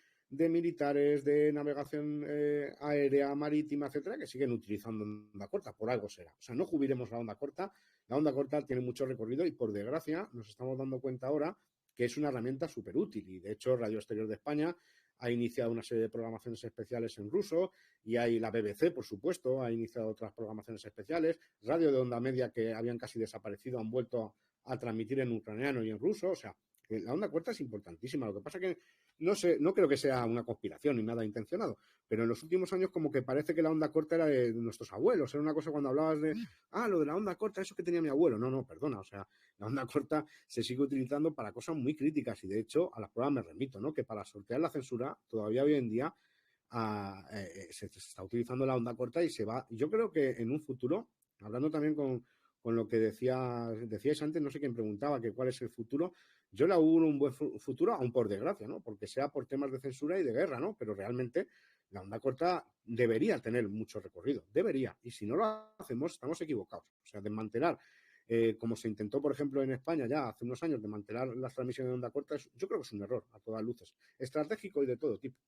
militares, de navegación aérea, marítima, etcétera, que siguen utilizando onda corta. Por algo será. O sea, no jubilemos la onda corta. La onda corta tiene mucho recorrido y, por desgracia, nos estamos dando cuenta ahora que es una herramienta súper útil. Y, de hecho, Radio Exterior de España ha iniciado una serie de programaciones especiales en ruso, y hay la BBC, por supuesto, ha iniciado otras programaciones especiales. Radio de onda media, que habían casi desaparecido, han vuelto a transmitir en ucraniano y en ruso. O sea, la onda corta es importantísima. Lo que pasa que no creo que sea una conspiración ni nada intencionado, pero en los últimos años como que parece que la onda corta era de nuestros abuelos. Era una cosa cuando hablabas de, lo de la onda corta, eso que tenía mi abuelo. No, perdona. O sea, la onda corta se sigue utilizando para cosas muy críticas, y de hecho a las pruebas me remito, ¿no? Que para sortear la censura todavía hoy en día se está utilizando la onda corta y se va. Yo creo que en un futuro, hablando también con lo que decíais antes, no sé quién preguntaba que cuál es el futuro. Yo le auguro un buen futuro, aún por desgracia, ¿no? Porque sea por temas de censura y de guerra, ¿no? Pero realmente la onda corta debería tener mucho recorrido, debería. Y si no lo hacemos, estamos equivocados. O sea, desmantelar, como se intentó, por ejemplo, en España ya hace unos años, desmantelar las transmisiones de onda corta, yo creo que es un error, a todas luces, estratégico y de todo tipo.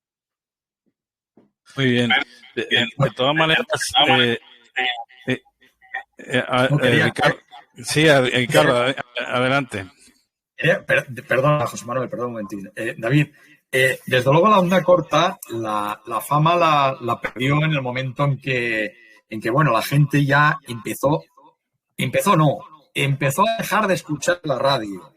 Muy bien. De todas maneras, Ricardo, sí, Ricardo, adelante. Perdón, José Manuel, perdón un momentito. David, desde luego la onda corta, la fama la perdió en el momento en que bueno, la gente ya empezó a dejar de escuchar la radio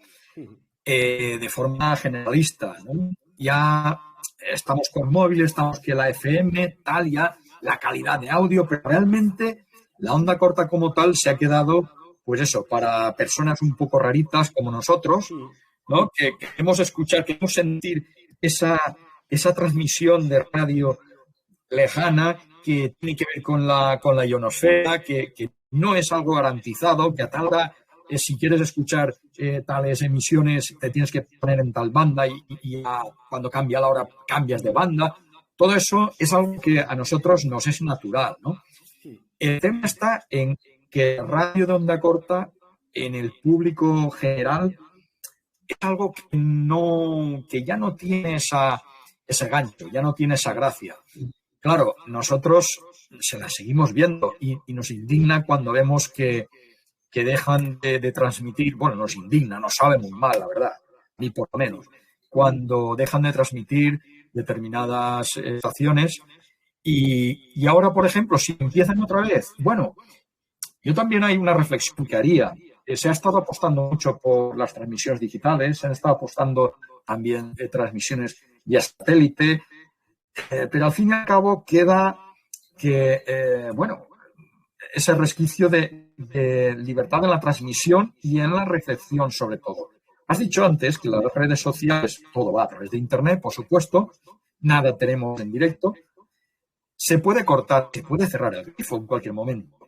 de forma generalista, ¿no? Ya estamos con móviles, estamos que la FM, tal, ya la calidad de audio, pero realmente la onda corta como tal se ha quedado, pues eso, para personas un poco raritas como nosotros, ¿no? Que queremos escuchar, queremos sentir esa transmisión de radio lejana que tiene que ver con la ionosfera, que no es algo garantizado, que a tal hora, si quieres escuchar tales emisiones, te tienes que poner en tal banda y cuando cambia la hora cambias de banda. Todo eso es algo que a nosotros nos es natural, ¿no? El tema está en que radio de onda corta en el público general es algo que ya no tiene ese gancho, ya no tiene esa gracia. Claro, nosotros se la seguimos viendo y nos indigna cuando vemos que dejan de transmitir, bueno, nos indigna, nos sabe muy mal, la verdad, ni por lo menos, cuando dejan de transmitir determinadas estaciones y ahora, por ejemplo, si empiezan otra vez, bueno, yo también hay una reflexión que haría. Se ha estado apostando mucho por las transmisiones digitales, se han estado apostando también transmisiones vía satélite, pero al fin y al cabo queda que, bueno, ese resquicio de libertad en la transmisión y en la recepción, sobre todo. Has dicho antes que las redes sociales, todo va a través de Internet, por supuesto, nada tenemos en directo. Se puede cortar, se puede cerrar el grifo en cualquier momento.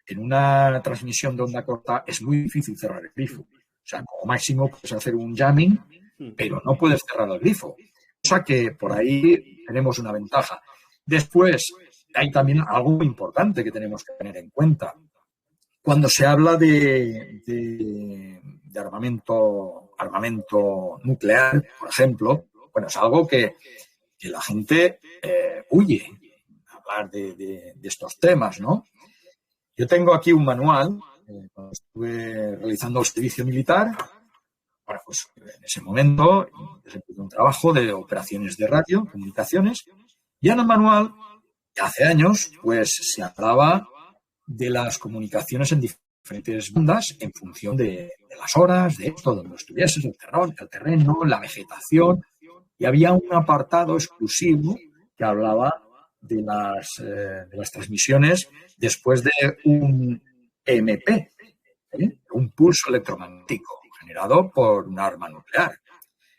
En una transmisión de onda corta es muy difícil cerrar el grifo. O sea, como máximo puedes hacer un jamming, pero no puedes cerrar el grifo. O sea que por ahí tenemos una ventaja. Después, hay también algo importante que tenemos que tener en cuenta. Cuando se habla de armamento nuclear, por ejemplo, bueno, es algo que la gente huye hablar de estos temas, ¿no? Yo tengo aquí un manual, cuando estuve realizando el servicio militar, bueno, pues en ese momento desempeñé un trabajo de operaciones de radio, comunicaciones, y en el manual, hace años, pues se hablaba de las comunicaciones en diferentes bandas en función de las horas, de esto, donde estuvieses, el terreno, la vegetación, y había un apartado exclusivo que hablaba de las transmisiones después de un EMP, un pulso electromagnético generado por un arma nuclear.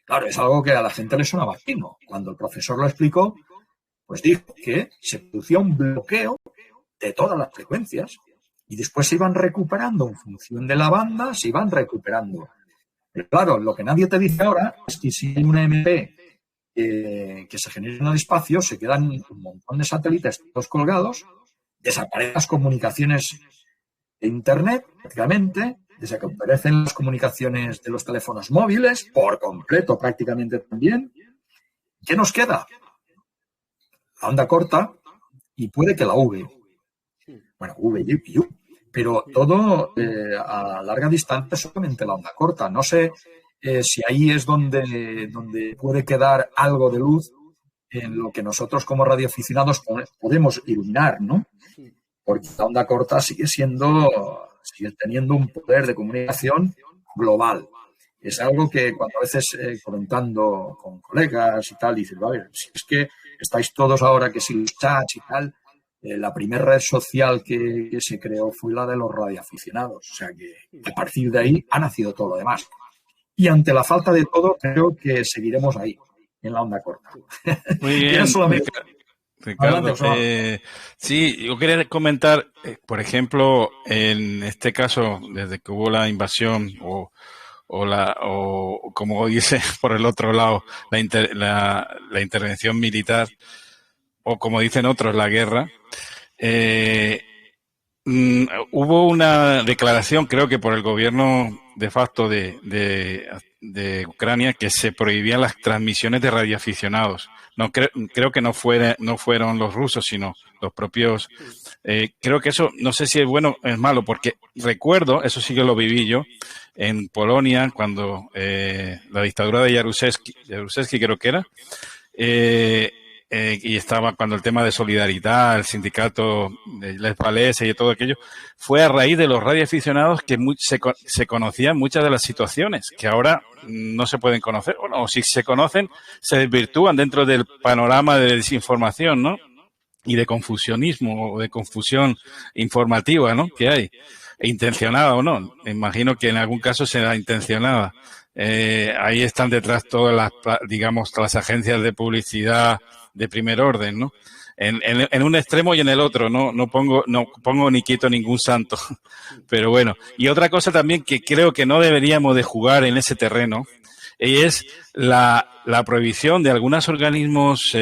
Claro, es algo que a la gente le sonaba chino. Cuando el profesor lo explicó, pues dijo que se producía un bloqueo de todas las frecuencias y después se iban recuperando en función de la banda, se iban recuperando. Pero claro, lo que nadie te dice ahora es que si hay una EMP que se genera en el espacio, se quedan un montón de satélites todos colgados, desaparecen las comunicaciones de Internet prácticamente, desaparecen las comunicaciones de los teléfonos móviles por completo prácticamente también. ¿Qué nos queda? La onda corta y puede que la V. Bueno, V y U. Pero todo a larga distancia solamente la onda corta. No sé si ahí es donde puede quedar algo de luz en lo que nosotros como radioaficionados podemos iluminar, ¿no? Porque la onda corta sigue teniendo un poder de comunicación global. Es algo que cuando a veces comentando con colegas y tal, dices, vale, si es que estáis todos ahora que si los chats y tal, la primera red social que se creó fue la de los radioaficionados. O sea que a partir de ahí ha nacido todo lo demás. Y ante la falta de todo, creo que seguiremos ahí, en la onda corta. Muy bien, Ricardo. Sí, yo quería comentar, por ejemplo, en este caso, desde que hubo la invasión o como dice por el otro lado, la intervención militar, o como dicen otros, la guerra, hubo una declaración, creo que por el gobierno de facto de Ucrania, que se prohibían las transmisiones de radioaficionados No creo que no fueron los rusos, sino los propios. Creo que eso, no sé si es bueno o es malo, porque recuerdo, eso sí que lo viví yo, en Polonia, cuando la dictadura de Jaruzelski creo que era, y estaba cuando el tema de Solidaridad, el sindicato de Les Palais y todo aquello, fue a raíz de los radioaficionados que se conocían muchas de las situaciones que ahora no se pueden conocer, bueno, o si se conocen, se desvirtúan dentro del panorama de desinformación, ¿no? Y de confusionismo o de confusión informativa, ¿no? Que hay, intencionada o no. Me imagino que en algún caso será intencionada. Ahí están detrás todas las agencias de publicidad de primer orden, ¿no? En un extremo y en el otro, no pongo ni quito ningún santo. Pero bueno, y otra cosa también que creo que no deberíamos de jugar en ese terreno es la prohibición de algunos organismos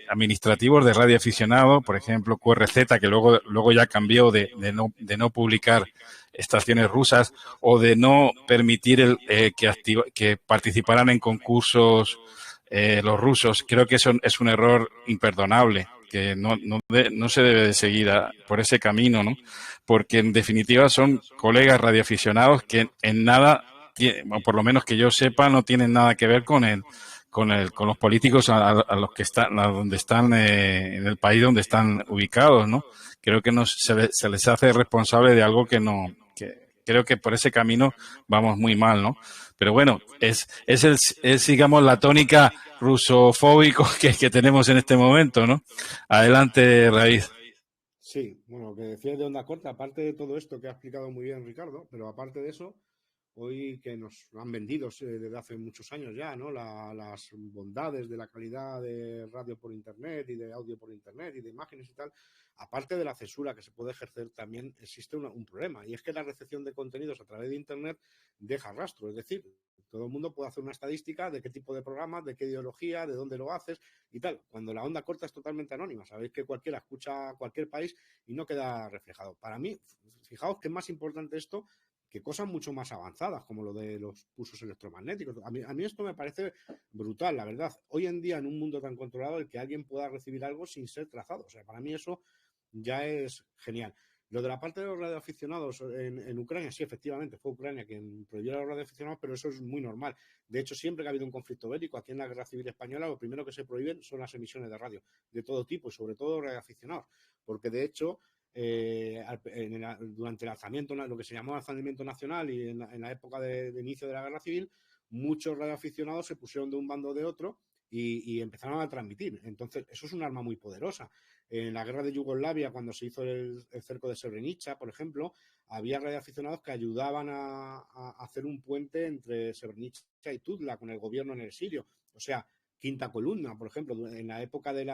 administrativos de radioaficionado, por ejemplo QRZ, que luego ya cambió de no publicar estaciones rusas, o de no permitir que participaran en concursos los rusos. Creo que eso es un error imperdonable, que no se debe de seguir por ese camino, ¿no? Porque en definitiva son colegas radioaficionados que en nada, o por lo menos que yo sepa, no tienen nada que ver con los políticos a los que están, a donde están, en el país donde están ubicados, ¿no? Creo que se les hace responsable de algo que creo que por ese camino vamos muy mal, ¿no? Pero bueno, es digamos, la tónica rusofóbico que tenemos en este momento, ¿no? Adelante, Raíz. Sí, bueno, lo que decías de onda corta, aparte de todo esto que ha explicado muy bien Ricardo, pero aparte de eso, hoy que nos han vendido desde hace muchos años ya, ¿no? Las bondades de la calidad de radio por internet y de audio por internet y de imágenes y tal, aparte de la censura que se puede ejercer, también existe un problema, y es que la recepción de contenidos a través de internet deja rastro, es decir, todo el mundo puede hacer una estadística de qué tipo de programas, de qué ideología, de dónde lo haces y tal. Cuando la onda corta es totalmente anónima, sabéis que cualquiera escucha a cualquier país y no queda reflejado. Para mí, fijaos que es más importante esto que cosas mucho más avanzadas, como lo de los pulsos electromagnéticos. A mí esto me parece brutal, la verdad. Hoy en día, en un mundo tan controlado, el que alguien pueda recibir algo sin ser trazado. O sea, para mí eso ya es genial. Lo de la parte de los radioaficionados en Ucrania, sí, efectivamente, fue Ucrania quien prohibió a los radioaficionados, pero eso es muy normal. De hecho, siempre que ha habido un conflicto bélico, aquí en la Guerra Civil Española, lo primero que se prohíben son las emisiones de radio, de todo tipo, y sobre todo radioaficionados. Porque, de hecho, durante el alzamiento, lo que se llamó alzamiento nacional y en la época de inicio de la Guerra Civil, muchos radioaficionados se pusieron de un bando o de otro y empezaron a transmitir. Entonces, eso es un arma muy poderosa. En la guerra de Yugoslavia, cuando se hizo el cerco de Srebrenica, por ejemplo, había radioaficionados que ayudaban a hacer un puente entre Srebrenica y Tuzla con el gobierno en el exilio. O sea, Quinta Columna, por ejemplo, en la época del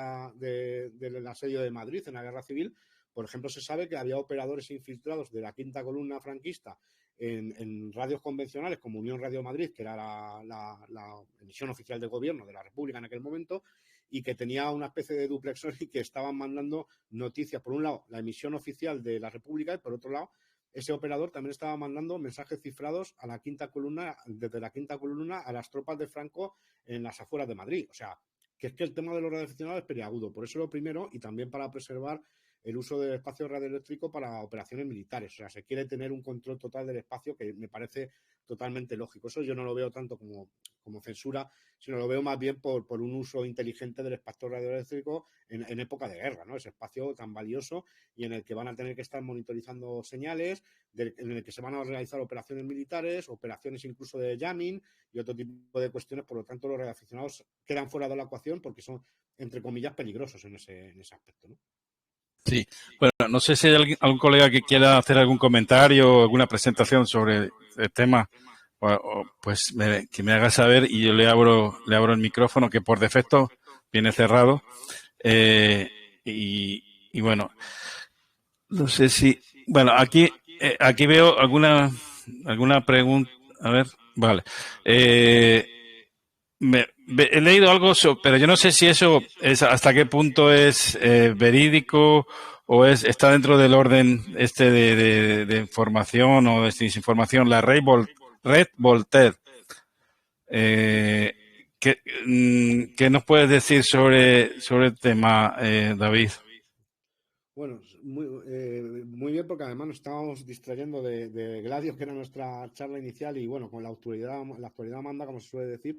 asedio de Madrid, en la Guerra Civil, por ejemplo, se sabe que había operadores infiltrados de la Quinta Columna franquista en radios convencionales como Unión Radio Madrid, que era la emisión oficial del gobierno de la República en aquel momento, y que tenía una especie de duplexor y que estaban mandando noticias. Por un lado, la emisión oficial de la República, y por otro lado, ese operador también estaba mandando mensajes cifrados a la Quinta Columna, desde la Quinta Columna a las tropas de Franco en las afueras de Madrid. O sea, que es que el tema de los radioaficionados es peliagudo. Por eso lo primero, y también para preservar el uso del espacio radioeléctrico para operaciones militares. O sea, se quiere tener un control total del espacio, que me parece totalmente lógico. Eso yo no lo veo tanto como censura, sino lo veo más bien por un uso inteligente del espacio radioeléctrico en época de guerra, ¿no? Ese espacio tan valioso y en el que van a tener que estar monitorizando señales, en el que se van a realizar operaciones militares, operaciones incluso de jamming y otro tipo de cuestiones. Por lo tanto, los radioaficionados quedan fuera de la ecuación porque son, entre comillas, peligrosos en ese aspecto, ¿no? Sí, bueno, no sé si hay algún colega que quiera hacer algún comentario o alguna presentación sobre el tema, pues que me haga saber y yo le abro el micrófono, que por defecto viene cerrado. Y bueno, no sé si, bueno, aquí veo alguna pregunta. A ver, vale. He leído algo, pero yo no sé si eso es hasta qué punto es verídico o está dentro del orden de información o de desinformación. La Red Voltaire, ¿Qué nos puedes decir sobre el tema, David? Bueno, muy bien, porque además nos estábamos distrayendo de Gladios, que era nuestra charla inicial, y bueno, con la actualidad manda, como se suele decir,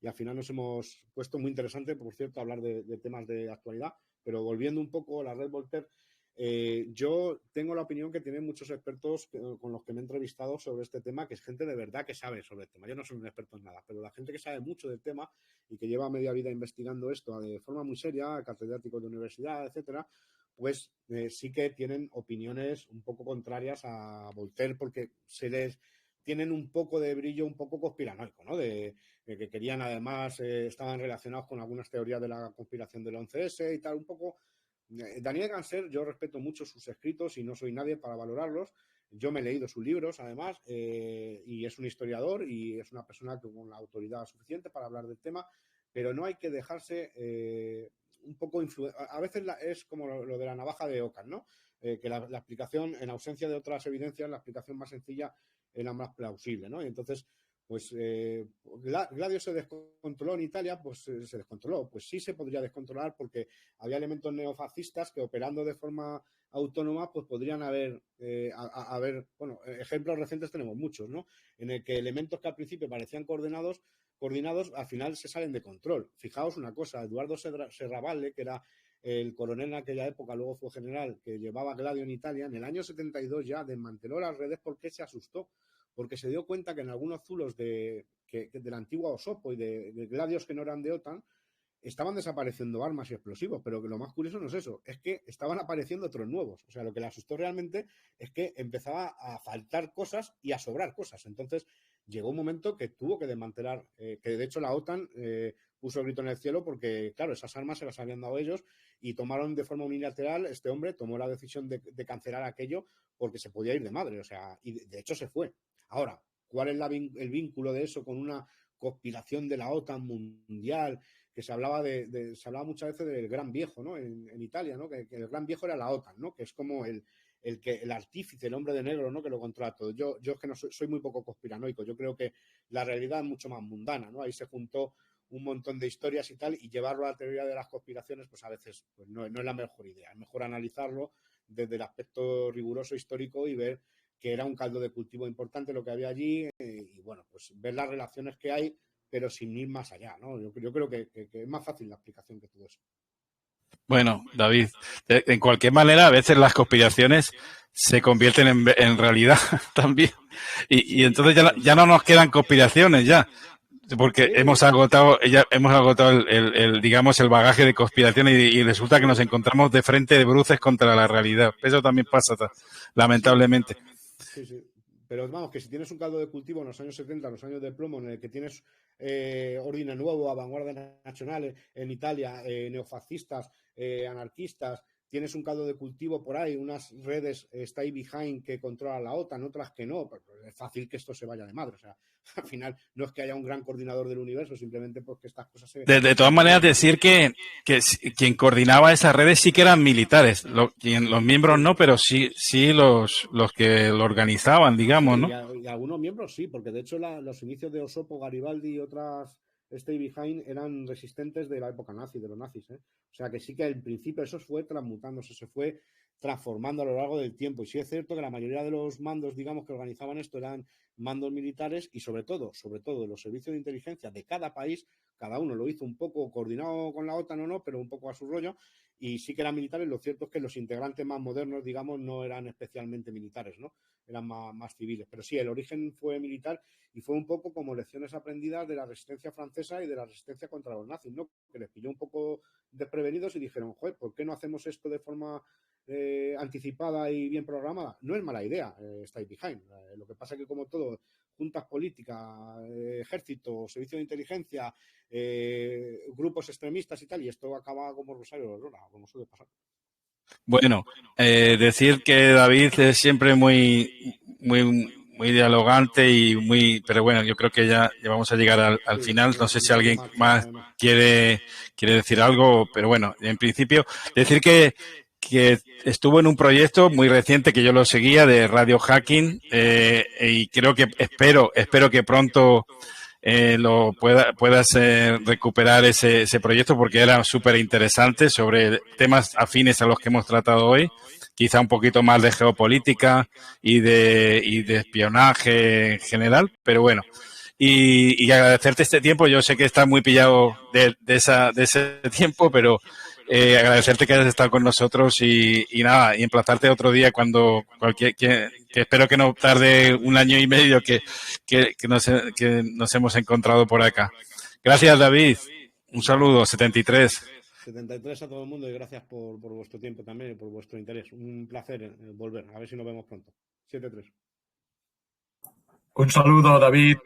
y al final nos hemos puesto muy interesante, por cierto, hablar de temas de actualidad, pero volviendo un poco a la red Voltaire, yo tengo la opinión que tienen muchos expertos con los que me he entrevistado sobre este tema, que es gente de verdad que sabe sobre el tema. Yo no soy un experto en nada, pero la gente que sabe mucho del tema y que lleva media vida investigando esto de forma muy seria, catedráticos de universidad, etcétera, pues sí que tienen opiniones un poco contrarias a Voltaire, porque tienen un poco de brillo un poco conspiranoico, ¿no? De que querían, además, estaban relacionados con algunas teorías de la conspiración del 11S y tal, un poco. Daniel Ganser, yo respeto mucho sus escritos y no soy nadie para valorarlos. Yo me he leído sus libros, además, y es un historiador y es una persona con la autoridad suficiente para hablar del tema, pero no hay que dejarse un poco a veces es como lo de la navaja de Ockham, ¿no? Que la explicación, en ausencia de otras evidencias, la explicación más sencilla es la más plausible, ¿no? Y entonces, pues Gladio se descontroló en Italia, pues se descontroló. Pues sí se podría descontrolar, porque había elementos neofascistas que, operando de forma autónoma, pues podrían haber, bueno, ejemplos recientes tenemos muchos, ¿no? En el que elementos que al principio parecían coordinados, al final se salen de control. Fijaos una cosa, Eduardo Serravalle, que era el coronel en aquella época, luego fue general, que llevaba Gladio en Italia, en el año 72 ya desmanteló las redes porque se asustó, porque se dio cuenta que en algunos zulos de la antigua Osopo y de Gladios que no eran de OTAN, estaban desapareciendo armas y explosivos, pero que lo más curioso no es eso, es que estaban apareciendo otros nuevos. O sea, lo que le asustó realmente es que empezaba a faltar cosas y a sobrar cosas. Entonces, llegó un momento que tuvo que desmantelar, que de hecho la OTAN puso el grito en el cielo, porque, claro, esas armas se las habían dado ellos y tomaron de forma unilateral, este hombre tomó la decisión de cancelar aquello porque se podía ir de madre. O sea, y de hecho se fue. Ahora, ¿cuál es el vínculo de eso con una conspiración de la OTAN mundial? Que se hablaba muchas veces del Gran Viejo, ¿no? En Italia, ¿no? Que el Gran Viejo era la OTAN, ¿no? Que es como el artífice, el hombre de negro, ¿no? Que lo controla todo. Yo es que no soy muy poco conspiranoico. Yo creo que la realidad es mucho más mundana, ¿no? Ahí se juntó un montón de historias y tal, y llevarlo a la teoría de las conspiraciones, pues a veces pues no es la mejor idea. Es mejor analizarlo desde el aspecto riguroso histórico y ver que era un caldo de cultivo importante lo que había allí, y bueno, pues ver las relaciones que hay, pero sin ir más allá, ¿no? Yo creo que es más fácil la explicación que todo eso. Bueno, David, en cualquier manera, a veces las conspiraciones se convierten en realidad también. Y entonces ya no nos quedan conspiraciones ya, porque hemos agotado digamos, el bagaje de conspiraciones, y resulta que nos encontramos de frente de bruces contra la realidad. Eso también pasa, lamentablemente. Sí. Pero vamos, que si tienes un caldo de cultivo en los años 70, en los años del plomo, en el que tienes Ordine Nuevo, vanguardias nacionales en Italia, neofascistas, anarquistas, tienes un caldo de cultivo por ahí, unas redes stay behind que controlan la OTAN, otras que no, pues es fácil que esto se vaya de madre. O sea, al final no es que haya un gran coordinador del universo, simplemente porque estas cosas se... De todas maneras, decir que quien coordinaba esas redes sí que eran militares, los miembros no, pero sí los que lo organizaban, digamos, ¿no? Y algunos miembros sí, porque de hecho los inicios de Osopo, Garibaldi y otras Stay Behind eran resistentes de la época nazi, de los nazis, ¿eh? O sea que sí que al principio eso fue transmutándose, se fue transformando a lo largo del tiempo. Y sí es cierto que la mayoría de los mandos, digamos, que organizaban esto eran mandos militares, y sobre todo los servicios de inteligencia de cada país, cada uno lo hizo un poco coordinado con la OTAN o no, pero un poco a su rollo, y sí que eran militares. Lo cierto es que los integrantes más modernos, digamos, no eran especialmente militares, ¿no? Eran más civiles. Pero sí, el origen fue militar, y fue un poco como lecciones aprendidas de la resistencia francesa y de la resistencia contra los nazis, ¿no? Que les pilló un poco desprevenidos y dijeron, joder, ¿por qué no hacemos esto de forma anticipada y bien programada? No es mala idea, stay behind. Lo que pasa es que, como todo, juntas políticas, ejército, servicio de inteligencia, grupos extremistas y tal, y esto acaba como Rosario de Aurora, como suele pasar. Bueno, decir que David es siempre muy dialogante y pero bueno, yo creo que ya vamos a llegar al final. No sé si alguien más quiere decir algo, pero bueno, en principio decir que estuvo en un proyecto muy reciente que yo lo seguía, de Radio Hacking, y creo que espero que pronto puedas recuperar ese proyecto, porque era súper interesante sobre temas afines a los que hemos tratado hoy, quizá un poquito más de geopolítica y de espionaje en general, pero bueno. Y agradecerte este tiempo. Yo sé que estás muy pillado de ese tiempo, pero agradecerte que hayas estado con nosotros y nada, y emplazarte otro día cuando que espero que no tarde un año y medio que nos hemos encontrado por acá. Gracias, David. Un saludo, 73. 73 a todo el mundo y gracias por vuestro tiempo también y por vuestro interés. Un placer volver. A ver si nos vemos pronto. 73. Un saludo, David.